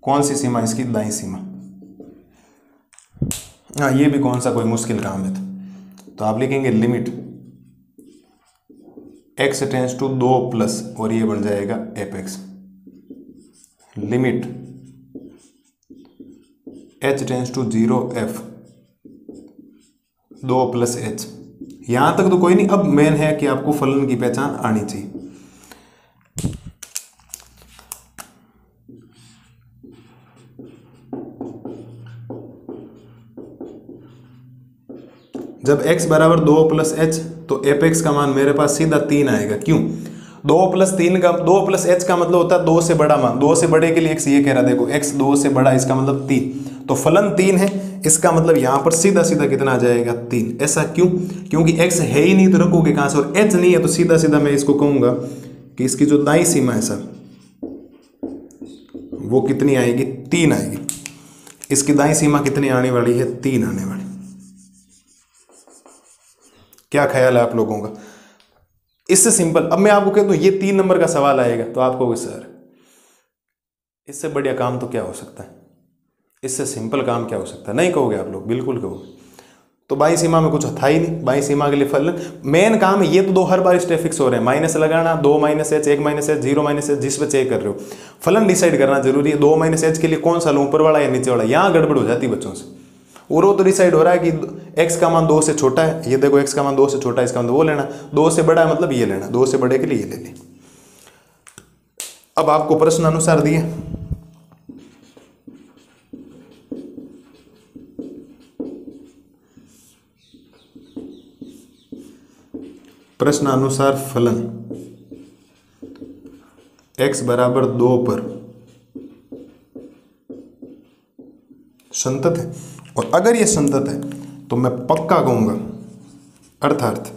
S1: कौन सी सीमा इसकी? दाईं सीमा। हाँ ये भी कौन सा कोई मुश्किल काम है, तो आप लिखेंगे limit x tends to 2 plus और ये बन जाएगा f x, limit h tends to 0 f 2 plus h। यहां तक तो कोई नहीं, अब मेन है कि आपको फलन की पहचान आनी चाहिए। जब x बराबर 2 प्लस एच तो एपेक्स का मान मेरे पास सीधा 3 आएगा। क्यों? 2 प्लस 3 का 2 प्लस एच का मतलब होता है 2 से बड़ा मान। 2 से बड़े के लिए x ये कह रहा है, देखो x 2 से बड़ा, इसका मतलब 3, तो फलन 3 है, इसका मतलब यहां पर सीधा सीधा कितना आ जाएगा? 3। ऐसा क्यों? क्योंकि x है ही नहीं तो रखोगे कहां से, और h नहीं है तो सीधा सीधा मैं इसको कहूंगा कि इसकी जो दाईं सीमा है सर वो कितनी आएगी? 3 आएगी। इसकी दाईं सीमा कितनी आने वाली है? 3 आने वाली। क्या ख्याल है आप लोगों का? इससे सिंपल, अब मैं आपको कह दूं ये 3 नंबर का सवाल आएगा तो आप कहोगे सर इससे बढ़िया काम तो क्या हो सकता है, इससे सिंपल काम क्या हो सकता है? नहीं कहोगे आप लोग, बिल्कुल कहोगे। तो बाई सीमा में कुछ था ही नहीं, बाई सीमा के लिए फलन मेन काम है। ये तो 2 हर बार स्टेप फिक्स हो रहे हैं, माइनस लगाना, 2 minus H, 1 minus H, 0 minus H, जिस पे चेक कर रहे हो। फलन डिसाइड करना जरूरी है, 2 माइनस एच के लिए कौन सा लूं, ऊपर वाला या नीचे वाला? यहां गड़बड़ हो जाती है बच्चों से। और वो तो डिसाइड हो रहा है कि x का मान 2 से छोटा है, ये देखो x का मान 2 से छोटा है, इसका मतलब वो लेना, 2 से बड़ा है मतलब ये लेना, 2 से बड़े के लिए ये ले लें। अब आपको प्रश्न अनुसार दिए, प्रश्न अनुसार फलन x बराबर 2 पर संतत है, और अगर ये संतत है तो मैं पक्का कहूंगा अर्थात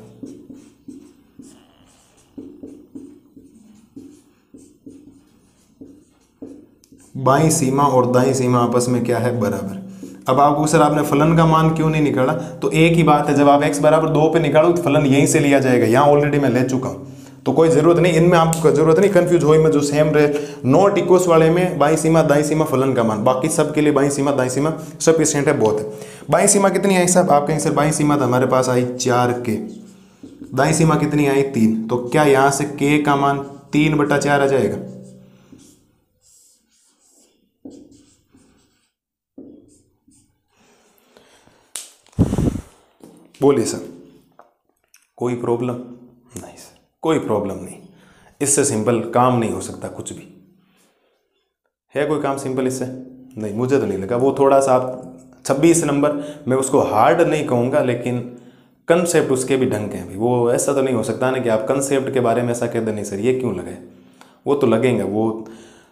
S1: बाईं सीमा और दाईं सीमा आपस में क्या है? बराबर। अब आपको सर आपने फलन का मान क्यों नहीं निकाला, तो एक ही बात है, जब आप x बराबर 2 पे निकालो तो फलन यहीं से लिया जाएगा, यहां ऑलरेडी मैं ले चुका हूं, तो कोई जरूरत नहीं, इनमें आपको जरूरत नहीं कंफ्यूज हो। में जो सेम रहे नॉट इक्वल्स वाले में बाईं सीमा दाईं सीमा फलन का मान, बाकी सब के लिए बाईं सीमा दाईं सीमा सफिशिएंट है, बहुत है। बाईं सीमा कितनी आई साहब? आप कहें सर बाईं सीमा तो हमारे पास आई 4k, दाईं सीमा कितनी आई? 3, तो क्या यहां से k का मान 3/4 आ जाएगा? बोलिए सर, कोई प्रॉब्लम नहीं? सर कोई प्रॉब्लम नहीं, इससे सिंपल काम नहीं हो सकता कुछ भी। है कोई काम सिंपल इससे? नहीं, मुझे तो नहीं लगा। वो थोड़ा सा आप 26 नंबर, मैं उसको हार्ड नहीं कहूँगा, लेकिन कंसेप्ट उसके भी ढंग के हैं। वो ऐसा तो नहीं हो सकता ना कि आप कंसेप्ट के बारे में ऐसा कह दे नहीं सर ये क्यों लगाए, वो तो लगेंगे। वो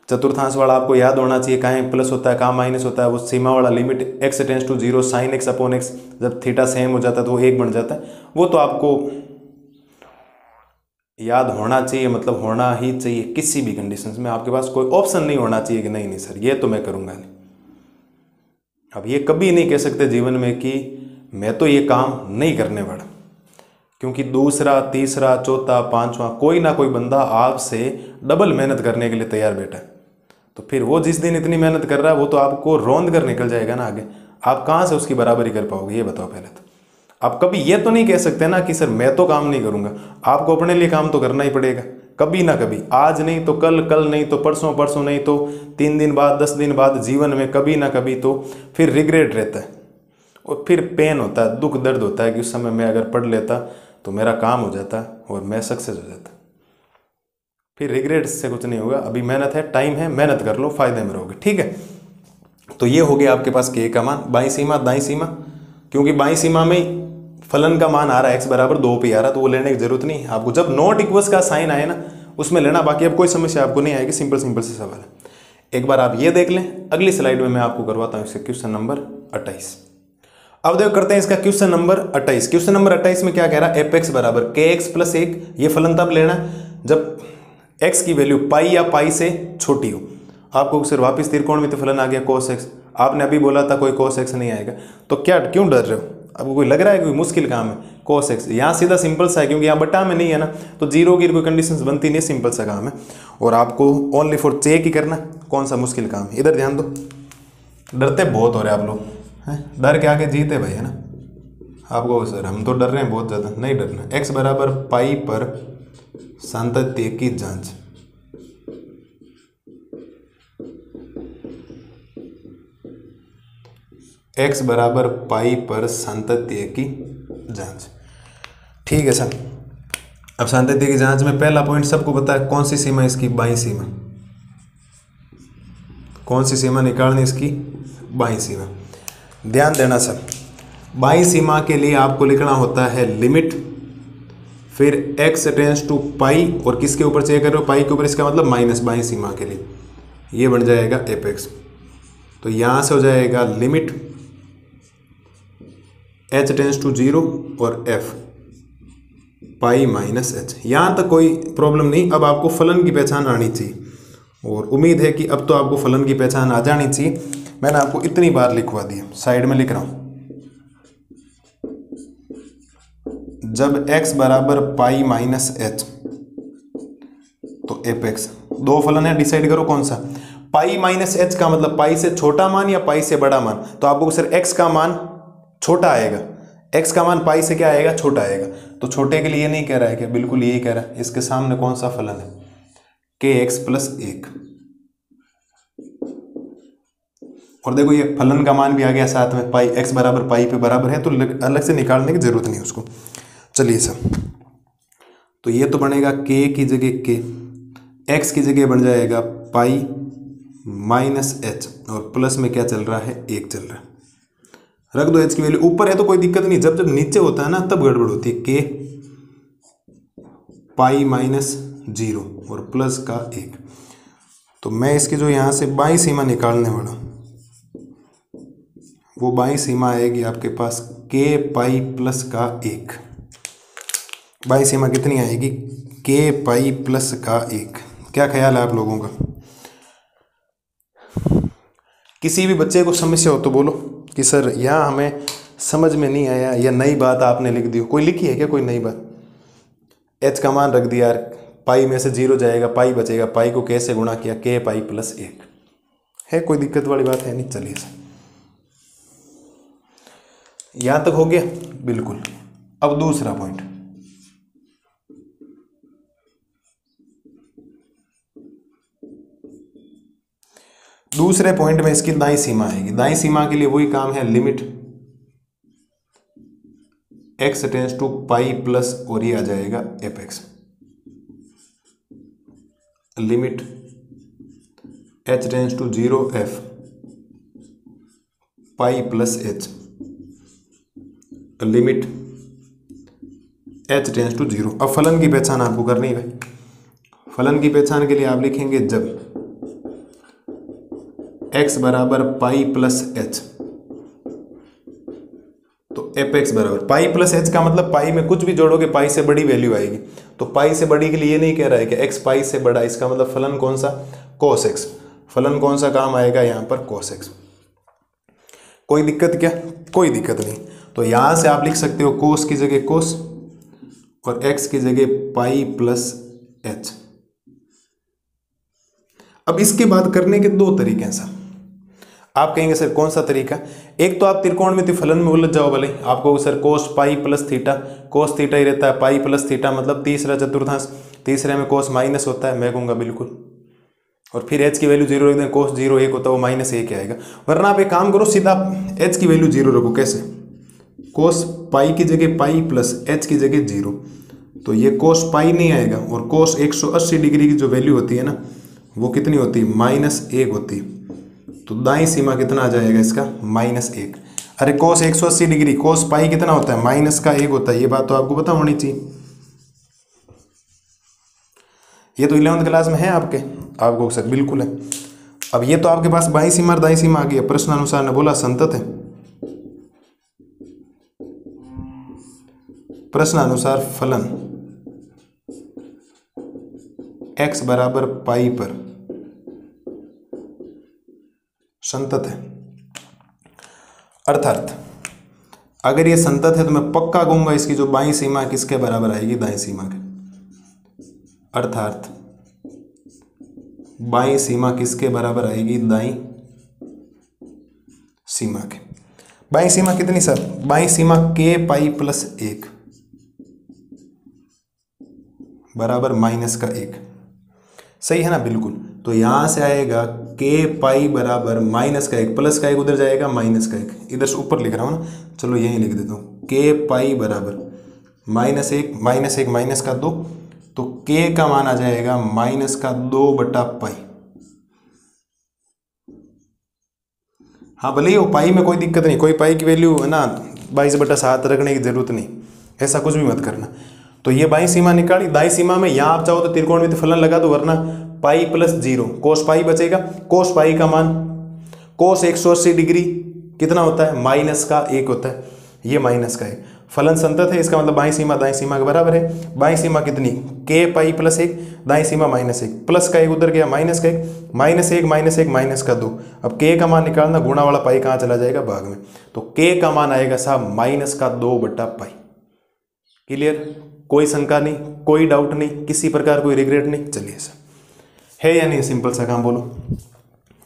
S1: चतुर्थांश वाला आपको याद होना चाहिए, कहाँ प्लस होता है कहाँ माइनस होता है। वो सीमा वाला limit x tends to 0 sine x upon x, जब थीटा सेम हो जाता है तो वो 1 बन जाता है। वो तो आपको याद होना चाहिए, मतलब होना ही चाहिए किसी भी कंडीशंस में। आपके पास कोई ऑप्शन नहीं होना चाहिए कि नहीं नहीं सर ये तो मैं करूँगा नहीं। अब ये कभी नहीं कह सकते जीवन में कि मैं तो ये काम नहीं करने वाला, क्योंकि दूसरा तीसरा चौथा पांचवा कोई ना कोई बंदा आपसे डबल मेहनत करने के लिए तैयार बैठा है। तो फिर वो जिस दिन इतनी मेहनत कर रहा है वो तो आपको रौंद कर निकल जाएगा ना आगे। आप कहाँ से उसकी बराबरी कर पाओगे ये बताओ पहले तो। आप कभी ये तो नहीं कह सकते ना कि सर मैं तो काम नहीं करूँगा। आपको अपने लिए काम तो करना ही पड़ेगा, कभी ना कभी, आज नहीं तो कल, कल नहीं तो परसों, परसों नहीं तो 3 दिन बाद, 10 दिन बाद, जीवन में कभी ना कभी तो फिर रिग्रेट रहता है और फिर पेन होता है, दुख दर्द होता है कि उस समय मैं अगर पढ़ लेता तो मेरा काम हो जाता और मैं सक्सेस हो जाता। फिर रिग्रेट से कुछ नहीं होगा। अभी मेहनत है, टाइम है, मेहनत कर लो, फायदे में रहोगे। ठीक है, तो ये हो गया आपके पास के का मान। बाईं सीमा दाईं सीमा, क्योंकि बाईं सीमा में फलन का मान आ रहा है x बराबर 2 पे आ रहा है, तो वो लेने की जरूरत नहीं है आपको। जब नॉट इक्वल्स का साइन आए ना उसमें लेना, बाकी अब कोई समस्या आपको नहीं आएगी। सिंपल सिंपल से सवाल है। एक बार आप ये देख लें, अगली स्लाइड में मैं आपको करवाता हूँ इसका क्वेश्चन नंबर 28। अब देखो करते हैं इसका क्वेश्चन नंबर 28। क्वेश्चन नंबर 28 में क्या कह रहा है? एफ एक्स बराबर के एक्स प्लस 1। ये फलन तब लेना जब x की वैल्यू पाई या पाई से छोटी हो। आपको सिर्फ वापिस त्रिकोणमिति फलन आ गया cos x। आपने अभी बोला था कोई cos x नहीं आएगा, तो क्या क्यों डर रहे हो? आपको कोई लग रहा है कोई मुश्किल काम है? cos x यहाँ सीधा सिंपल सा है, क्योंकि यहाँ बटा में नहीं है ना, तो जीरो की कोई कंडीशंस बनती नहीं, सिंपल सा काम है। और आपको ओनली फॉर चेक ही करना, कौन सा मुश्किल काम है। इधर ध्यान दो, डरते बहुत हो रहे आप लोग हैं, डर के आगे जीते भाई, है ना। आपको सर हम तो डर रहे हैं बहुत ज़्यादा, नहीं डरना। x बराबर पाई पर सातत्य की जांच। x बराबर पाई पर सातत्य की जांच, ठीक है सर। अब सातत्य की जांच में पहला पॉइंट सबको पता है, कौन सी सीमा इसकी? बाईं सीमा। कौन सी सीमा निकालनी इसकी? बाईं सीमा। ध्यान देना सर, बाईं सीमा के लिए आपको लिखना होता है लिमिट, फिर x टेंड्स टू पाई, और किसके ऊपर चेक कर रहे हो? पाई के ऊपर, इसका मतलब माइनस बाईं सीमा के लिए, ये बन जाएगा एपेक्स। तो यहाँ से हो जाएगा लिमिट h टेंड्स टू 0 और f पाई माइनस h। यहाँ तक कोई प्रॉब्लम नहीं। अब आपको फलन की पहचान आनी चाहिए, और उम्मीद है कि अब तो आपको फलन की पहचान आ जानी चाहिए। मैंने आपको इतनी बार लिखवा दिया, साइड में लिख रहा हूँ। जब x बराबर पाई माइनस h तो एपेक्स, दो फलन है, डिसाइड करो कौन सा। पाई माइनस h का मतलब पाई से छोटा मान या पाई से बड़ा मान? तो आपको सर x का मान छोटा आएगा, x का मान पाई से क्या आएगा? छोटा आएगा। तो छोटे के लिए ये नहीं कह रहा है क्या? बिल्कुल यही कह रहा है। इसके सामने कौन सा फलन है? kx plus 1। और देखो ये फलन का मान भी आ गया साथ में, पाई x बराबर पाई पे बराबर है, तो अलग से निकालने की जरूरत नहीं उसको। चलिए सर, तो ये तो बनेगा k की जगह k, x की जगह बन जाएगा पाई माइनस h, और प्लस में क्या चल रहा है? 1 चल रहा है। रख दो h की वैल्यू, ऊपर है तो कोई दिक्कत नहीं, जब जब नीचे होता है ना तब गड़बड़ होती है। k पाई माइनस 0 और प्लस का 1। तो मैं इसकी जो यहाँ से बाईं सीमा निकालने वाला, वो बाईं सीमा आएगी आपके पास k पाई प्लस का 1। बाईं सीमा कितनी आएगी? k पाई प्लस का 1। क्या ख्याल है आप लोगों का? किसी भी बच्चे को समस्या हो तो बोलो कि सर यहाँ हमें समझ में नहीं आया, या नई बात आपने लिख दी हो। कोई लिखी है क्या कोई नई बात? h का मान रख दिया यार, पाई में से 0 जाएगा, पाई बचेगा, पाई को k से गुणा किया, k पाई प्लस 1 है। कोई दिक्कत वाली बात है नहीं। चलिए सर, यहां तक हो गया? बिल्कुल। अब दूसरा पॉइंट, दूसरे पॉइंट में इसकी दाईं सीमा आएगी। दाईं सीमा के लिए वही काम है, limit x tends to pi plus, और ये आ जाएगा f x. Limit h tends to 0 f pi plus h, limit h tends to 0। अब फलन की पहचान आपको करनी है। फलन की पहचान के लिए आप लिखेंगे जब x बराबर पाई प्लस h, तो एपेक्स बराबर पाई प्लस h का मतलब पाई में कुछ भी जोड़ोगे पाई से बड़ी वैल्यू आएगी। तो पाई से बड़ी के लिए ये नहीं कह रहा है कि x पाई से बड़ा, इसका मतलब फलन कौन सा? cos x। फलन कौन सा काम आएगा यहाँ पर? cos x। कोई दिक्कत क्या? कोई दिक्कत नहीं। तो यहां से आप लिख सकते हो cos की जगह cos और x की जगह पाई प्लस h। अब इसके बाद करने के दो तरीके हैं सर। आप कहेंगे सर कौन सा तरीका? एक तो आप त्रिकोणमिति फलन में उलझ जाओ भले, आपको sir cos pi plus theta, cos theta ही रहता है, पाई प्लस थीटा मतलब तीसरा चतुर्थांश, तीसरे में cos माइनस होता है, मैं कहूँगा बिल्कुल। और फिर h की वैल्यू 0 रख दें, cos 0 1 होता है, वो माइनस 1 आएगा। वरना आप एक काम करो, सीधा h की वैल्यू 0 रखो। कैसे? cos पाई की जगह पाई प्लस h की जगह 0, तो ये cos पाई नहीं आएगा, और cos 180 डिग्री की जो वैल्यू होती है ना, वो कितनी होती है? -1 होती है। तो दाईं सीमा कितना आ जाएगा इसका? -1। अरे cos 180 डिग्री, cos पाई कितना होता है? -1 होता है। ये बात तो आपको पता होनी चाहिए। ये तो 11वीं क्लास में है आपके, आपको सर बिल्कुल है। अब ये तो आपके पास बाईं सीमा और दाईं सीमा आ गई है। प्रश्न अनुसार ने बोला संतत है। प्रश्न अनुसार फलन x बराबर पाई पर संतत है। अर्थात अगर ये संतत है तो मैं पक्का कहूंगा इसकी जो बाईं सीमा किसके बराबर आएगी, दाईं सीमा के। अर्थात बाईं सीमा किसके बराबर आएगी, दाईं सीमा के। बाईं सीमा कितनी सर, बाईं सीमा k पाई प्लस 1 बराबर -1, सही है ना, बिल्कुल। तो यहां से आएगा k पाई बराबर -1, प्लस का 1 उधर जाएगा, -1 इधर से ऊपर लिख रहा हूं ना, चलो यहीं लिख देता हूं, k पाई बराबर -1 -2, तो k का मान आ जाएगा -2/पाई। हाँ भले ही हो पाई में कोई दिक्कत नहीं, कोई पाई की वैल्यू है ना 22/7 रखने की जरूरत नहीं, ऐसा कुछ भी मत करना। तो ये बाईं सीमा निकाली, दाईं सीमा में यहाँ आप चाहो तो त्रिकोणमिति फलन लगा दो, वरना पाई प्लस 0 कोस पाई बचेगा। कोस पाई का मान कोस 180 डिग्री कितना होता है, -1 होता है, ये -1 फलन संतत है, इसका मतलब बाईं सीमा दाईं सीमा के बराबर है। बाईं सीमा कितनी, k पाई प्लस 1, दाईं सीमा -1, प्लस का 1 उधर गया, -1 -2। अब k का मान निकालना, गुणा वाला पाई कहाँ चला जाएगा, भाग में, तो k का मान आएगा साहब -2/पाई। क्लियर, कोई शंका नहीं, कोई डाउट नहीं, किसी प्रकार कोई रिग्रेट नहीं। चलिए सर, है या नहीं सिंपल सा काम, बोलो।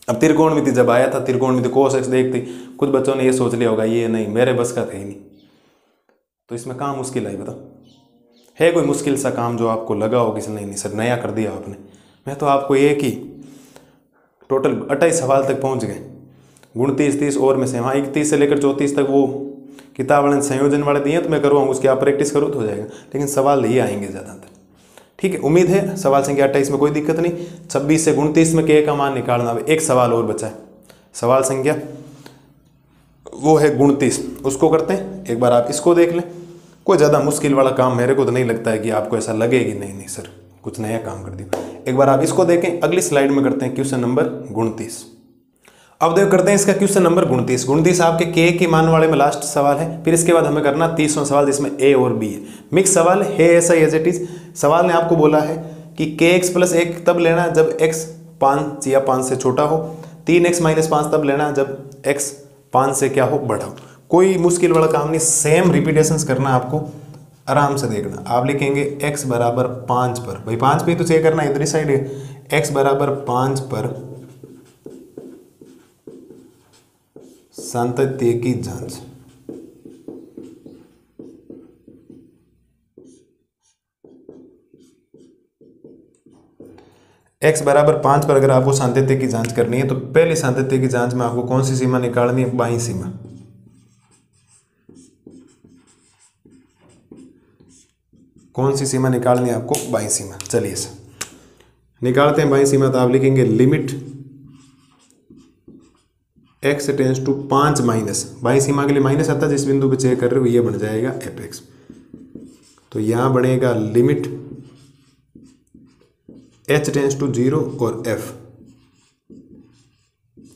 S1: अब त्रिकोणमिति जब आया था, त्रिकोणमिति कोस एक्स देखते कुछ बच्चों ने ये सोच लिया होगा ये नहीं मेरे बस का था ही नहीं, तो इसमें काम मुश्किल आई, बताओ है कोई मुश्किल सा काम जो आपको लगा हो कि नहीं सर नया कर दिया आपने। मैं तो आपको एक ही टोटल 28 सवाल तक पहुंच गए, 29 30 और में से, हाँ 31 से लेकर 34 तक वो किताब वाले संयोजन वाले दिए तो मैं करवाऊँ, उसकी आप प्रैक्टिस करो तो हो जाएगा, लेकिन सवाल ये आएंगे ज़्यादातर। ठीक है, उम्मीद है सवाल संख्या 28 में कोई दिक्कत नहीं। 26 से 29 में k का मान निकालना। अब एक सवाल और बचा है, सवाल संख्या वो है 29, उसको करते हैं। एक बार आप इसको देख लें, कोई ज़्यादा मुश्किल वाला काम मेरे को तो नहीं लगता है कि आपको ऐसा लगेगी, नहीं सर कुछ नया काम कर दिया। एक बार आप इसको देखें, अगली स्लाइड में करते हैं क्वेश्चन नंबर 29। अब देखो करते हैं इसका क्वेश्चन नंबर 29 आपके k के मान वाले में लास्ट सवाल है, फिर इसके बाद हमें करना 30वां सवाल जिसमें a और b है, मिक्स सवाल है ऐसा एज इट इज। सवाल ने आपको बोला है कि kx प्लस 1 तब लेना जब x 5 या 5 से छोटा हो, 3x माइनस 5 तब लेना जब x 5 से क्या हो, बड़ा हो। कोई मुश्किल वाला काम नहीं, सेम रिपीटेशंस करना आपको, आराम से देखना। आप लिखेंगे x बराबर 5 पर, भाई 5 पे तो चेक करना, इधर ही साइड है, x बराबर 5 पर सातत्य की जांच। x बराबर 5 पर अगर आपको सातत्य की जांच करनी है तो पहले सातत्य की जांच में आपको कौन सी सीमा निकालनी है, बाईं सीमा। कौन सी सीमा निकालनी है आपको, बाईं सीमा। चलिए सर निकालते हैं बाईं सीमा। तो आप लिखेंगे limit x tends to 5 minus, बाईं सीमा के लिए माइनस आता है, जिस बिंदु पे चेक कर रहे हो ये बन जाएगा fx। तो यहां बनेगा लिमिट h टेंस टू 0 और f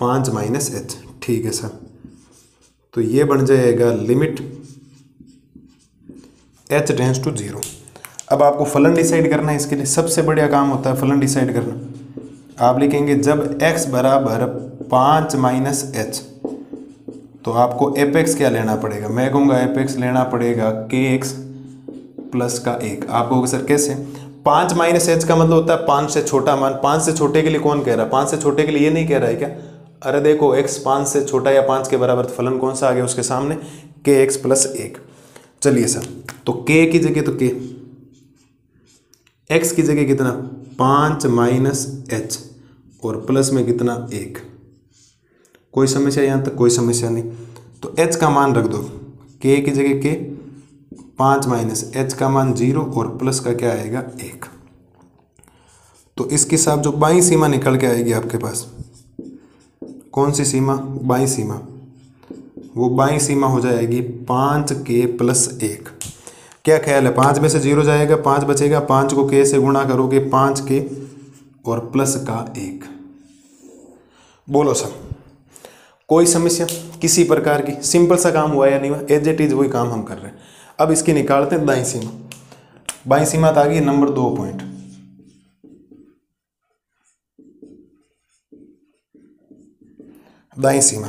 S1: 5 माइनस h। ठीक है सर, तो ये बन जाएगा लिमिट h टेंस टू 0। अब आपको फलन डिसाइड करना है, इसके लिए सबसे बढ़िया काम होता है फलन डिसाइड करना। आप लिखेंगे जब x बराबर 5 माइनस एच, तो आपको एपेक्स क्या लेना पड़ेगा, मैं कहूँगा एपेक्स लेना पड़ेगा kx प्लस का 1। आप कहोगे सर कैसे, 5 माइनस एच का मतलब होता है 5 से छोटा मान। 5 से छोटे के लिए कौन कह रहा है, 5 से छोटे के लिए ये नहीं कह रहा है क्या, अरे देखो x 5 से छोटा या 5 के बराबर, तो फलन कौन सा आ गया उसके सामने, kx प्लस 1। चलिए सर, तो k की जगह तो k, x की जगह कितना 5 माइनस एच और प्लस में कितना 1। कोई समस्या यहाँ तक, कोई समस्या नहीं। तो h का मान रख दो, k की जगह k, 5 माइनस h का मान 0 और प्लस का क्या आएगा 1। तो इसके साथ जो बाईं सीमा निकल के आएगी आपके पास, कौन सी सीमा, बाईं सीमा, वो बाईं सीमा हो जाएगी 5k प्लस 1। क्या ख्याल है, 5 में से 0 जाएगा, 5 बचेगा, 5 को k से गुणा करोगे 5k और प्लस का 1। बोलो सर कोई समस्या किसी प्रकार की, सिंपल सा काम हुआ या नहीं हुआ, एज इट इज वही काम हम कर रहे हैं। अब इसकी निकालते हैं दाईं सीमा। बाईं सीमा तो आ गई नंबर 2 पॉइंट। दाईं सीमा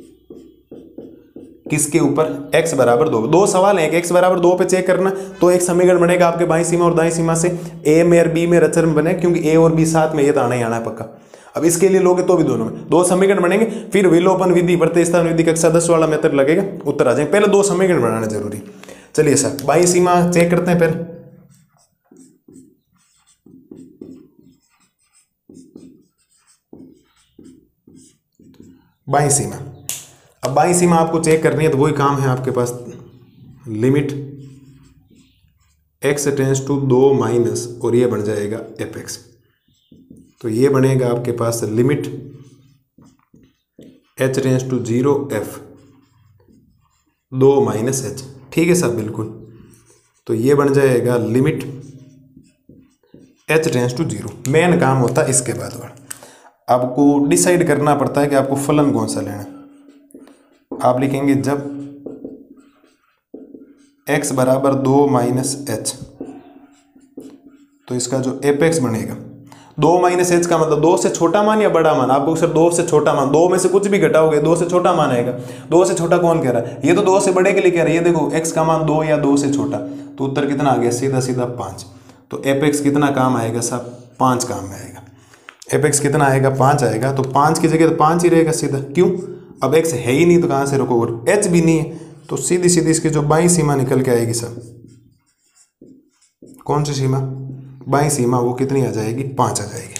S1: इसके ऊपर x बराबर 2। दो सवाल है, एक x बराबर 2 पे चेक करना, तो एक समीकरण बनेगा आपके बाईं सीमा और दाईं सीमा से, a में और b में अचर में बने, क्योंकि a और b साथ में, ये तो आना ही आना है पक्का। अब इसके लिए लोगे तो भी दोनों में दो समीकरण बनेंगे, फिर विलोपन विधि, प्रतिस्थापन विधि, कक्षा 10 वाला मेथड लगेगा, उत्तर आ जाएंगे। पहले दो समीकरण बनाना जरूरी। चलिए सर बाईं सीमा चेक करते हैं पहले। बाईं सीमा, अब बाईं सीमा आपको चेक करनी है तो वही काम है आपके पास, limit x tends to 2 minus, और ये बन जाएगा fx। तो ये बनेगा आपके पास limit h tends to 0 f 2 minus h। ठीक है साहब, बिल्कुल। तो ये बन जाएगा limit h tends to 0। Main काम होता है इसके बाद वाला, आपको डिसाइड करना पड़ता है कि आपको फलन कौन सा लेना है। आप लिखेंगे जब x बराबर 2 माइनस h, तो इसका जो एपेक्स बनेगा 2 माइनस h का मतलब 2 से छोटा मान या बड़ा मान। आपको सर 2 से छोटा मान, 2 में से कुछ भी घटाओगे 2 से छोटा मान आएगा। 2 से छोटा कौन कह रहा है, ये तो 2 से बड़े के लिए कह रहा है। ये देखो x का मान 2 या 2 से छोटा, तो उत्तर कितना आ गया, सीधा सीधा 5। तो एपेक्स कितना काम आएगा साहब, 5 काम में आएगा। एपेक्स कितना आएगा, 5 आएगा। तो 5 की जगह तो 5 ही रहेगा सीधा, क्यों, अब x है ही नहीं तो कहाँ से रखो, और h भी नहीं है, तो सीधी सीधी इसकी जो बाईं सीमा निकल के आएगी साहब, कौन सी सीमा, बाईं सीमा, वो कितनी आ जाएगी, 5 आ जाएगी।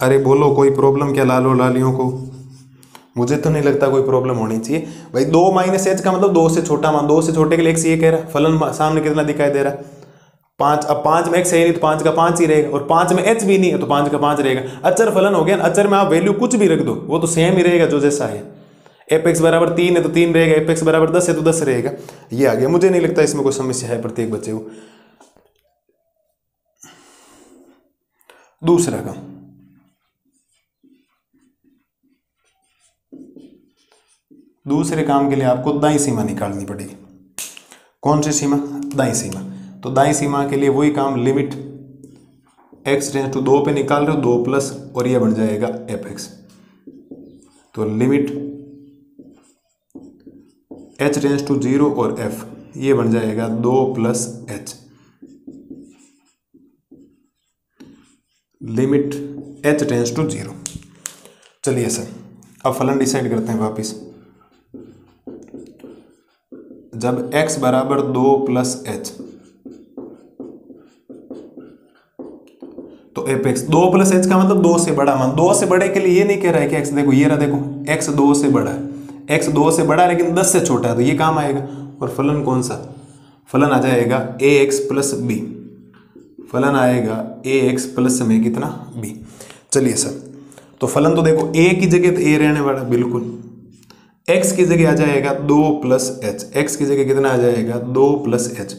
S1: अरे बोलो कोई प्रॉब्लम क्या लालो लालियों को, मुझे तो नहीं लगता कोई प्रॉब्लम होनी चाहिए भाई। 2 माइनस एच का मतलब 2 से छोटा मान, 2 से छोटे के लिए x ये कह रहा है, फलन सामने कितना दिखाई दे रहा है, 5। अब 5 में x है नहीं तो 5 का 5 ही रहेगा, और 5 में h भी नहीं है तो 5 का 5 रहेगा। अचर फलन हो गया, अचर में आप वैल्यू कुछ भी रख दो वो तो सेम ही रहेगा जो जैसा है। एपेक्स बराबर 3 है तो 3 रहेगा, एपेक्स बराबर 10 है तो 10 रहेगा। ये आ गया, मुझे नहीं लगता इसमें कोई समस्या है प्रत्येक बच्चे को। दूसरा काम, दूसरे काम के लिए आपको दाईं सीमा निकालनी पड़ेगी। कौन सी सीमा, दाईं सीमा। तो दाईं सीमा के लिए वही काम, लिमिट x टेंस टू 2 पे निकाल रहे हो, 2 प्लस, और ये बन जाएगा fx। तो लिमिट h टेंस टू 0 और f, ये बन जाएगा 2 plus h। Limit h tends to 0। चलिए सर अब फलन डिसाइड करते हैं वापिस। जब x बराबर 2 प्लस h, तो एपेक्स 2 प्लस h का मतलब 2 से बड़ा मान। 2 से बड़े के लिए ये नहीं कह रहा है कि x, देखो ये रहा, देखो x 2 से बड़ा है, x 2 से बड़ा है लेकिन 10 से छोटा है, तो ये काम आएगा। और फलन कौन सा, फलन आ जाएगा ax प्लस b। फलन आएगा ax प्लस में कितना, b। चलिए सर, तो फलन तो देखो a की जगह तो a रहने वाला बिल्कुल, x की जगह आ जाएगा 2 प्लस h, x की जगह कितना आ जाएगा 2 प्लस h,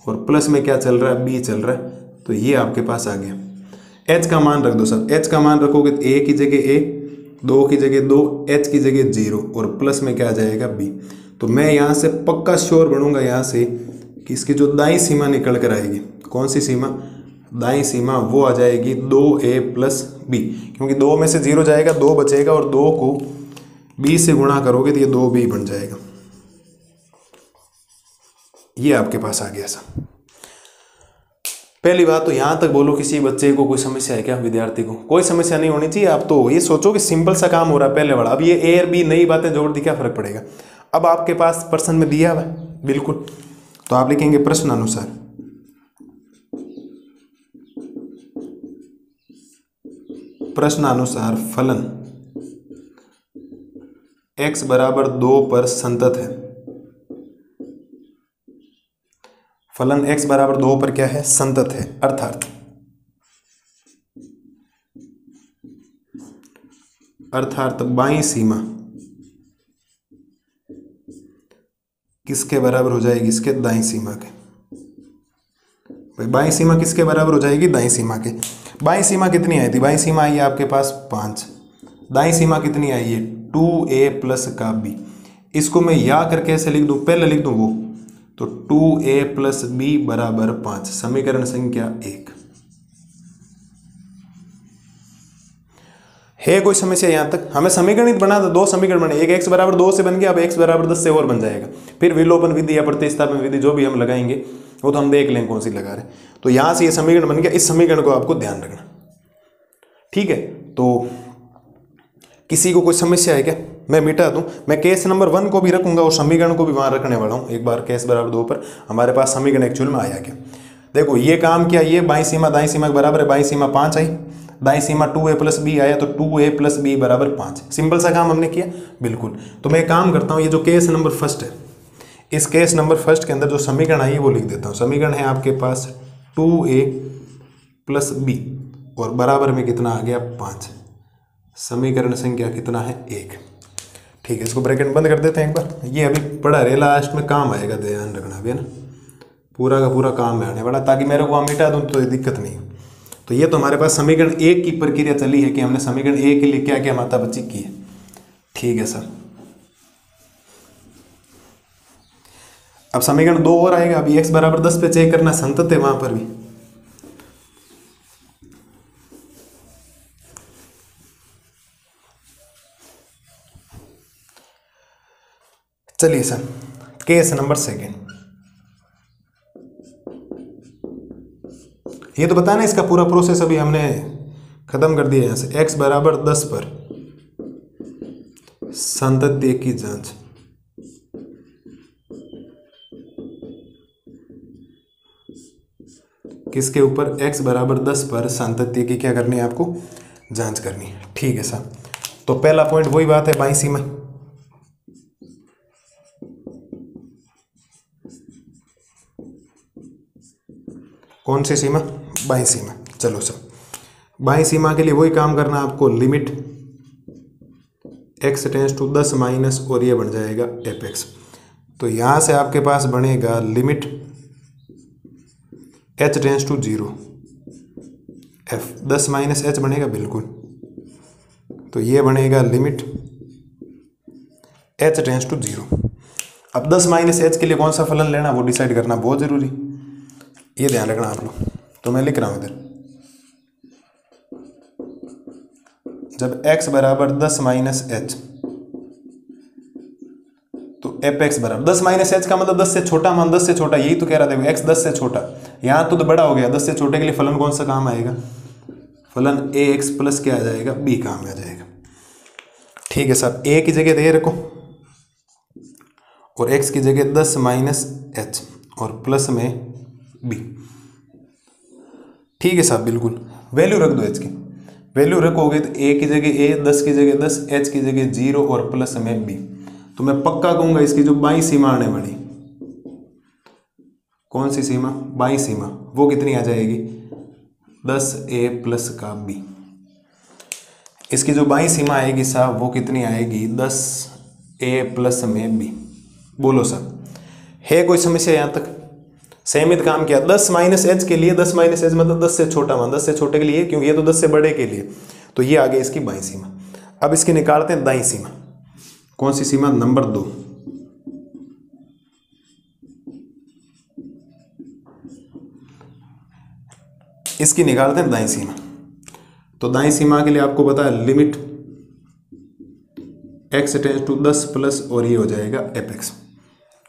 S1: और प्लस में क्या चल रहा है, b चल रहा है, तो ये आपके पास आ गया। h का मान रख दो सर, h का मान रखोगे तो a की जगह a, 2 की जगह 2, h की जगह 0, और प्लस में क्या आ जाएगा b। तो मैं यहाँ से पक्का श्योर बनूंगा यहाँ से कि इसकी जो दाईं सीमा निकल कर आएगी, कौन सी सीमा, दाईं सीमा, वो आ जाएगी 2a प्लस b, क्योंकि 2 में से 0 जाएगा, 2 बचेगा, और 2 को b से गुणा करोगे तो ये 2b बन जाएगा। ये आपके पास आ गया सर। पहली बात तो यहां तक बोलो, किसी बच्चे को कोई समस्या है क्या, विद्यार्थी को कोई समस्या नहीं होनी चाहिए। आप तो ये सोचो कि सिंपल सा काम हो रहा है पहले वाला, अब ये ए और बी नई बातें जोड़ दी, क्या फर्क पड़ेगा। अब आपके पास प्रश्न में दिया हुआ है बिल्कुल, तो आप लिखेंगे प्रश्न अनुसार फलन x बराबर 2 पर संतत है। फलन x बराबर 2 पर क्या है, संतत है, अर्थात बाईं सीमा किसके बराबर हो जाएगी, इसके दाईं सीमा के। भाई बाईं सीमा किसके बराबर हो जाएगी, दाईं सीमा के। बाईं सीमा कितनी आई थी, बाईं सीमा आई है आपके पास 5, दाईं सीमा कितनी आई है 2a प्लस का b। इसको मैं या करके ऐसे लिख दूं, पहले लिख दूं वो, तो 2a प्लस b बराबर 5, समीकरण संख्या 1 है कोई समस्या यहाँ तक? हमें समीकरण बना दो, दो समीकरण बने, एक x बराबर 2 से बन गया, अब x बराबर 10 से और बन जाएगा। फिर विलोपन विधि या प्रतिस्थापन विधि जो भी हम लगाएंगे वो तो हम देख लेंगे कौन सी लगा रहे। तो यहाँ से ये समीकरण बन गया, इस समीकरण को आपको ध्यान रखना, ठीक है। तो किसी को कोई समस्या है क्या? मैं मिटा दूं, मैं केस नंबर 1 को भी रखूंगा और समीकरण को भी वहां रखने वाला हूं। एक बार केस बराबर 2 पर हमारे पास समीकरण एक्चुअल में आया क्या? देखो ये काम किया, ये बाईं सीमा दाईं सीमा के बराबर है, बाईं सीमा 5 आई, दाईं सीमा 2a प्लस बी आया, तो 2a प्लस बी बराबर 5। सिंपल सा काम हमने किया, बिल्कुल। तो मैं काम करता हूँ, ये जो केस नंबर फर्स्ट है, इस केस नंबर फर्स्ट के अंदर जो समीकरण आई है वो लिख देता हूँ। समीकरण है आपके पास 2a प्लस बी और बराबर में कितना आ गया 5। समीकरण संख्या कितना है 1, ठीक है। इसको ब्रैकेट बंद कर देते हैं एक बार, ये अभी पढ़ा रहे, लास्ट में काम आएगा, ध्यान रखना अभी है ना, पूरा का पूरा काम में आने वाला, ताकि मेरे को मिटा दूँ तो दिक्कत नहीं। तो ये तो हमारे पास समीकरण 1 की प्रक्रिया चली है कि हमने समीकरण 1 के लिए क्या क्या माताबच्ची की है, ठीक है सर। अब समीकरण 2 और आएगा, अभी x बराबर 10 पे चेक करना, संतत है वहां पर भी। चलिए सर, केस नंबर 2, ये तो बताना इसका पूरा प्रोसेस अभी हमने खत्म कर दिया। यहां से x बराबर 10 पर संतत्य की जांच, किसके ऊपर? x बराबर 10 पर संतत्य की क्या करनी है आपको? जांच करनी है, ठीक है सर। तो पहला पॉइंट वही बात है, बाईं सीमा। कौन सी सीमा? बाईं सीमा। चलो सर, बाईं सीमा के लिए वही काम करना आपको, limit x tends to 10 minus और ये बन जाएगा fx। तो यहां से आपके पास बनेगा limit h tends to 0 f, 10 minus h बनेगा, बिल्कुल। तो ये बनेगा लिमिट h टेंस टू 0। अब 10 माइनस h के लिए कौन सा फलन लेना वो डिसाइड करना बहुत जरूरी, ये ध्यान रखना आप लोग। तो मैं लिख रहा हूं इधर, जब x बराबर 10 माइनस h तो fx बराबर 10 माइनस h का मतलब 10 से छोटा मान, 10 से छोटा, यही तो कह रहा था, x 10 से छोटा, यहां तो बड़ा हो गया। 10 से छोटे के लिए फलन कौन सा काम आएगा? फलन ax प्लस क्या आ जाएगा? b काम आ जाएगा, ठीक है सर। a की जगह दे रखो और x की जगह 10 माइनस h और प्लस में b, ठीक है साहब, बिल्कुल। वैल्यू रख दो, h की वैल्यू रखोगे तो a की जगह a, 10 की जगह 10, h की जगह 0 और प्लस में b। तो मैं पक्का कहूंगा इसकी जो बाईं सीमा आने वाली, कौन सी सीमा? बाईं सीमा, वो कितनी आ जाएगी? 10a प्लस का b। इसकी जो बाईं सीमा आएगी साहब वो कितनी आएगी? 10a प्लस में b। बोलो साहब, है कोई समस्या यहाँ तक? सीमित काम किया 10 माइनस एच के लिए, 10 माइनस एच मतलब 10 से छोटा मान, 10 से छोटे के लिए, क्योंकि ये तो 10 से बड़े के लिए, तो ये आ गई इसकी बाईं सीमा। अब इसकी निकालते हैं दाईं सीमा, कौन सी सीमा? नंबर 2। इसकी निकालते हैं दाईं सीमा। तो दाईं सीमा के लिए आपको पता है limit x tends to 10 plus और ये हो जाएगा fx।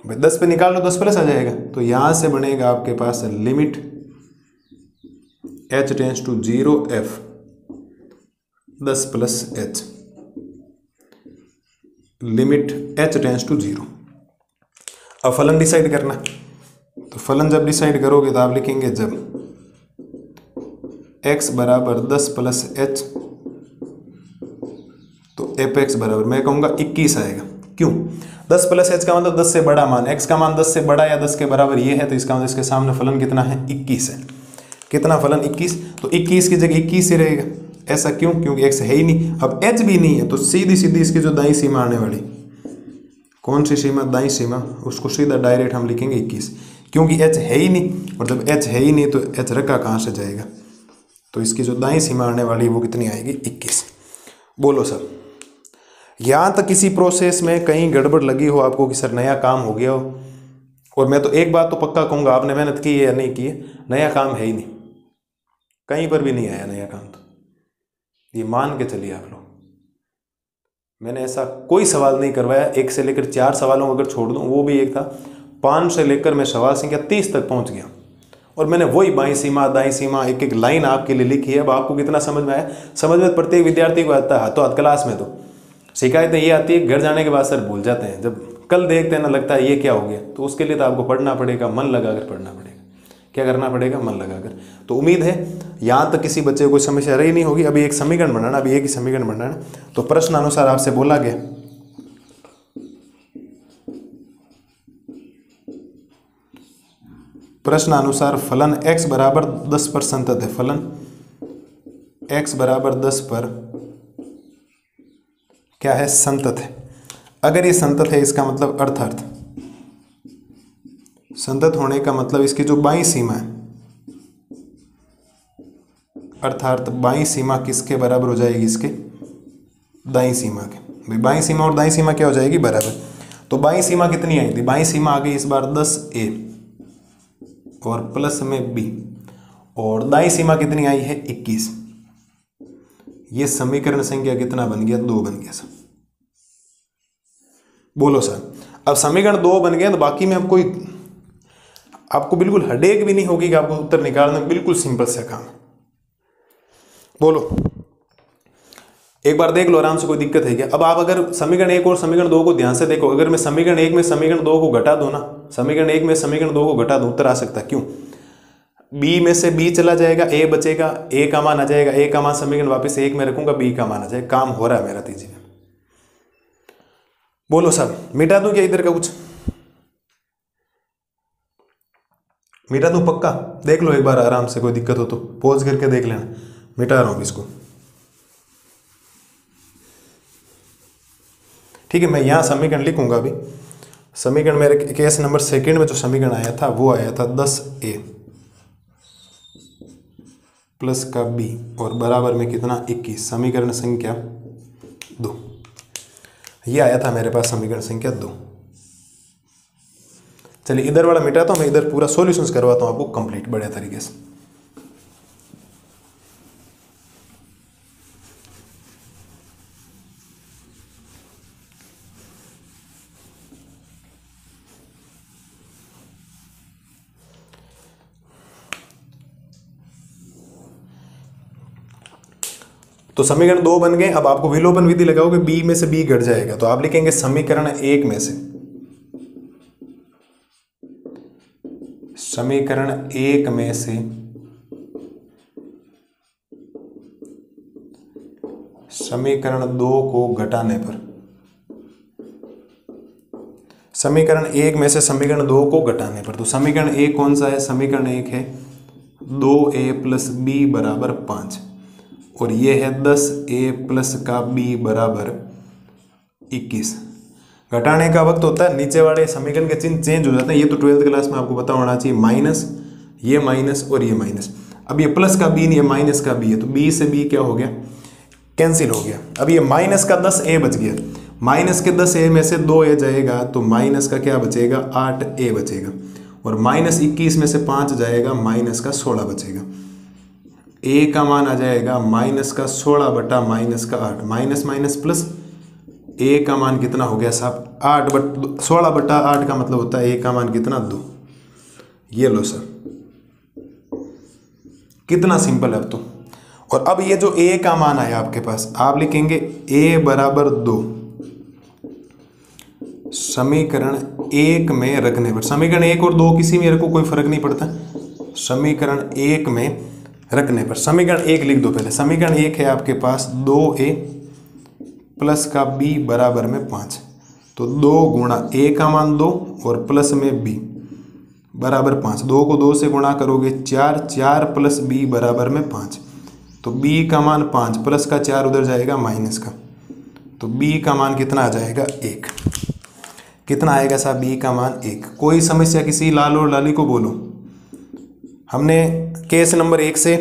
S1: भाई 10 पे निकाल लो, 10 प्लस आ जाएगा, तो यहां से बनेगा आपके पास limit h tends to 0 f 10 plus h, limit h tends to 0। अब फलन डिसाइड करना, तो फलन जब डिसाइड करोगे तो आप लिखेंगे जब x बराबर 10 प्लस h तो fx बराबर, मैं कहूंगा 21 आएगा। क्यों? 10 प्लस h का मतलब 10 से बड़ा मान, x का मान 10 से बड़ा या 10 के बराबर ये है, तो इसका मतलब इसके सामने फलन कितना है? 21 है। कितना फलन? 21। तो 21 की जगह 21 ही रहेगा। ऐसा क्यों? क्योंकि x है ही नहीं, अब h भी नहीं है, तो सीधी सीधी इसकी जो दाईं सीमा आने वाली, कौन सी सीमा? दाईं सीमा, उसको सीधा डायरेक्ट हम लिखेंगे 21, क्योंकि h है ही नहीं, और जब h है ही नहीं तो h रखा कहाँ से जाएगा? तो इसकी जो दाईं सीमा आने वाली वो कितनी आएगी? 21। बोलो सर, यहाँ तक किसी प्रोसेस में कहीं गड़बड़ लगी हो आपको कि सर नया काम हो गया हो? और मैं तो एक बात तो पक्का कहूँगा, आपने मेहनत की है या नहीं की है, नया काम है ही नहीं, कहीं पर भी नहीं आया नया काम। तो ये मान के चलिए आप लोग, मैंने ऐसा कोई सवाल नहीं करवाया। 1 से लेकर 4 सवालों को अगर छोड़ दूं, वो भी एक था 5 से लेकर मैं सवाल संख्या 30 तक पहुंच गया, और मैंने वही बाईं सीमा दाईं सीमा एक एक लाइन आपके लिए लिखी है। अब आपको कितना समझ में आया? समझ में प्रत्येक विद्यार्थी को आता है, तो हाथ क्लास में तो शिकायतें ये आती है घर जाने के बाद सर भूल जाते हैं, जब कल देखते हैं ना लगता है ये क्या हो गया। तो उसके लिए तो आपको पढ़ना पड़ेगा, मन लगाकर पढ़ना पड़ेगा। क्या करना पड़ेगा? मन लगाकर। तो उम्मीद है यहाँ तक किसी बच्चे को कोई समस्या रही नहीं होगी। अभी एक समीकरण बनाना, अभी एक ही समीकरण बनाना। तो प्रश्न अनुसार आपसे बोला गया प्रश्न अनुसार फलन x बराबर 10 पर संतत है। फलन x बराबर 10 पर क्या है? संतत है। अगर ये संतत है इसका मतलब अर्थार्थ, संतत होने का मतलब इसकी जो बाईं सीमा है, अर्थात बाईं सीमा किसके बराबर हो जाएगी? इसके दाईं सीमा के। भाई बाईं सीमा और दाईं सीमा क्या हो जाएगी? बराबर। तो बाईं सीमा कितनी आई थी? बाईं सीमा आ गई इस बार 10a और प्लस में b, और दाईं सीमा कितनी आई है? 21। ये समीकरण संख्या कितना बन गया? 2 बन गया सर। बोलो सर। अब समीकरण 2 बन गया तो बाकी में अब कोई आपको बिल्कुल हेडेक भी नहीं होगी कि आपको उत्तर निकालना, बिल्कुल सिंपल सा काम है। बोलो, एक बार देख लो आराम से, कोई दिक्कत है क्या? अब आप अगर समीकरण 1 और समीकरण 2 को ध्यान से देखो, अगर मैं समीकरण 1 में समीकरण 2 को घटा दूं ना, समीकरण 1 में समीकरण 2 को घटा दूं, उत्तर आ सकता है। क्यों? b में से b चला जाएगा, a बचेगा, a का मान आ जाएगा, a का मान समीकरण वापस 1 में रखूंगा, b का मान आ जाएगा। काम हो रहा है मेरा तेजी में। बोलो सर, मिटा दूं क्या इधर का कुछ? मिटा दूं पक्का? देख लो एक बार आराम से, कोई दिक्कत हो तो पॉज करके देख लेना। मिटा रहा हूं इसको, ठीक है। मैं यहां समीकरण लिखूंगा अभी। समीकरण मेरे केस नंबर 2 में जो समीकरण आया था वो आया था 10a प्लस का b और बराबर में कितना? 21। समीकरण संख्या 2 ये आया था मेरे पास, समीकरण संख्या 2। चलिए इधर वाला मिटाता हूं मैं, इधर पूरा सॉल्यूशंस करवाता हूं आपको कंप्लीट बढ़िया तरीके से। तो समीकरण 2 बन गए। अब आपको विलोपन विधि लगाओगे, b में से b घट जाएगा, तो आप लिखेंगे समीकरण 1 में से, समीकरण 1 में से समीकरण 2 को घटाने पर, समीकरण 1 में से समीकरण 2 को घटाने पर, तो समीकरण 1 कौन सा है? समीकरण 1 है 2a प्लस b बराबर 5, और ये है 10a प्लस का b बराबर 21। घटाने का वक्त होता है नीचे वाले समीकरण के चिन्ह चेंज हो जाते हैं। ये तो 12th क्लास में आपको पता होना चाहिए। माइनस, ये माइनस और ये माइनस। अब ये प्लस का b नहीं है, माइनस का b है, तो b से b क्या हो गया? कैंसिल हो गया। अब ये माइनस का 10a बच गया, माइनस के 10a में से 2a जाएगा तो माइनस का क्या बचेगा? 8a बचेगा, और माइनस 21 में से 5 जाएगा, माइनस का 16 बचेगा। a का मान आ जाएगा माइनस का 16 बटा माइनस का 8, माइनस माइनस प्लस, a का मान कितना हो गया साहब? 16 बटा 8 का मतलब होता है a का मान कितना? 2। ये लो सर, कितना सिंपल है अब तो। और अब ये जो a का मान आया आपके पास, आप लिखेंगे a बराबर 2 समीकरण 1 में रखने पर। समीकरण 1 और 2 किसी में रखो, कोई फर्क नहीं पड़ता। समीकरण 1 में रखने पर समीकरण 1 लिख दो पहले। समीकरण 1 है आपके पास 2a प्लस का b बराबर में 5, तो 2 गुणा a का मान 2 और प्लस में b बराबर 5। 2 को 2 से गुणा करोगे 4, 4 प्लस b बराबर में 5, तो b का मान 5 प्लस का 4 उधर जाएगा माइनस का, तो b का मान कितना आ जाएगा? 1। कितना आएगा साहब? b का मान 1। कोई समस्या किसी लाल और लाली को बोलो। हमने केस नंबर 1 से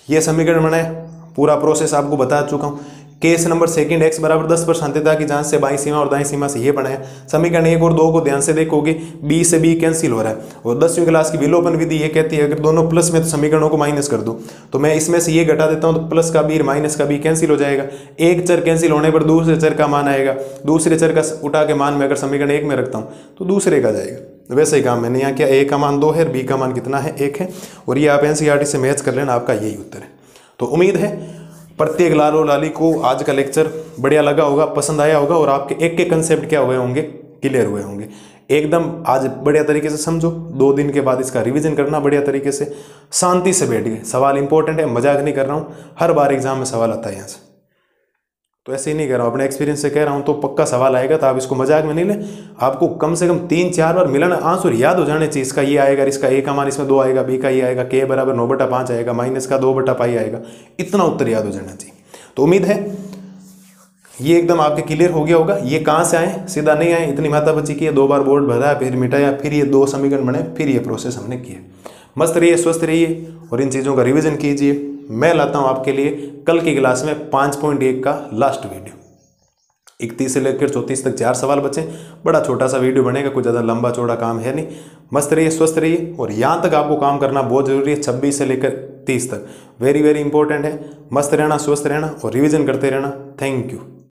S1: ये समीकरण बनाया, पूरा प्रोसेस आपको बता चुका हूँ। केस नंबर सेकंड x बराबर 10 पर सांत्यता की जांच से बाईं सीमा और दाईं सीमा से ये बनाया। समीकरण 1 और 2 को ध्यान से देखोगे, b से b कैंसिल हो रहा है और 10वीं क्लास की विलोपन विधि ये कहती है अगर दोनों प्लस में तो समीकरणों को माइनस कर दो। तो मैं इसमें से ये घटा देता हूं तो प्लस का b और माइनस का b कैंसिल हो जाएगा। एक चर कैंसिल होने पर दूसरे चर का मान आएगा, दूसरे चर का उठा के मान में अगर समीकरण 1 में रखता हूं तो दूसरे का जाएगा। वैसे ही काम मैंने यहाँ किया, a का मान 2 है और b का मान कितना है 1 है और ये आप एनसीईआरटी से मैच कर लेना, आपका यही उत्तर है। तो उम्मीद है प्रत्येक लाल और लाली को आज का लेक्चर बढ़िया लगा होगा, पसंद आया होगा और आपके एक के कंसेप्ट क्या हुए होंगे, क्लियर हुए होंगे। एकदम आज बढ़िया तरीके से समझो, 2 दिन के बाद इसका रिवीजन करना बढ़िया तरीके से, शांति से बैठ गए। सवाल इंपॉर्टेंट है, मजाक नहीं कर रहा हूँ, हर बार एग्जाम में सवाल आता है यहाँ से, तो ऐसे ही नहीं कह रहा हूँ, अपने एक्सपीरियंस से कह रहा हूँ। तो पक्का सवाल आएगा, तो आप इसको मजाक में नहीं लें। आपको कम से कम 3-4 बार मिलाना, आंसर याद हो जाने चाहिए। इसका ये आएगा, इसका a का मान इसमें 2 आएगा, b का ये आएगा, k बराबर 9/5 आएगा, माइनस का 2/पाई आएगा, इतना उत्तर याद हो जाना चाहिए। तो उम्मीद है ये एकदम आपके क्लियर हो गया होगा। ये कहाँ से आए, सीधा नहीं आए, इतनी माथापच्ची की है, 2 बार बोर्ड भरा, फिर मिटाया, फिर ये 2 समीकरण बने, फिर ये प्रोसेस हमने किया। मस्त रहिए, स्वस्थ रहिए और इन चीज़ों का रिवीजन कीजिए। मैं लाता हूँ आपके लिए कल की क्लास में 5.1 का लास्ट वीडियो। 31 से लेकर 34 तक 4 सवाल बचे, बड़ा छोटा सा वीडियो बनेगा, कुछ ज़्यादा लंबा चौड़ा काम है नहीं। मस्त रहिए, स्वस्थ रहिए और यहाँ तक आपको काम करना बहुत ज़रूरी है, 26 से लेकर 30 तक वेरी इंपॉर्टेंट है। मस्त रहना, स्वस्थ रहना और रिवीजन करते रहना। Thank you.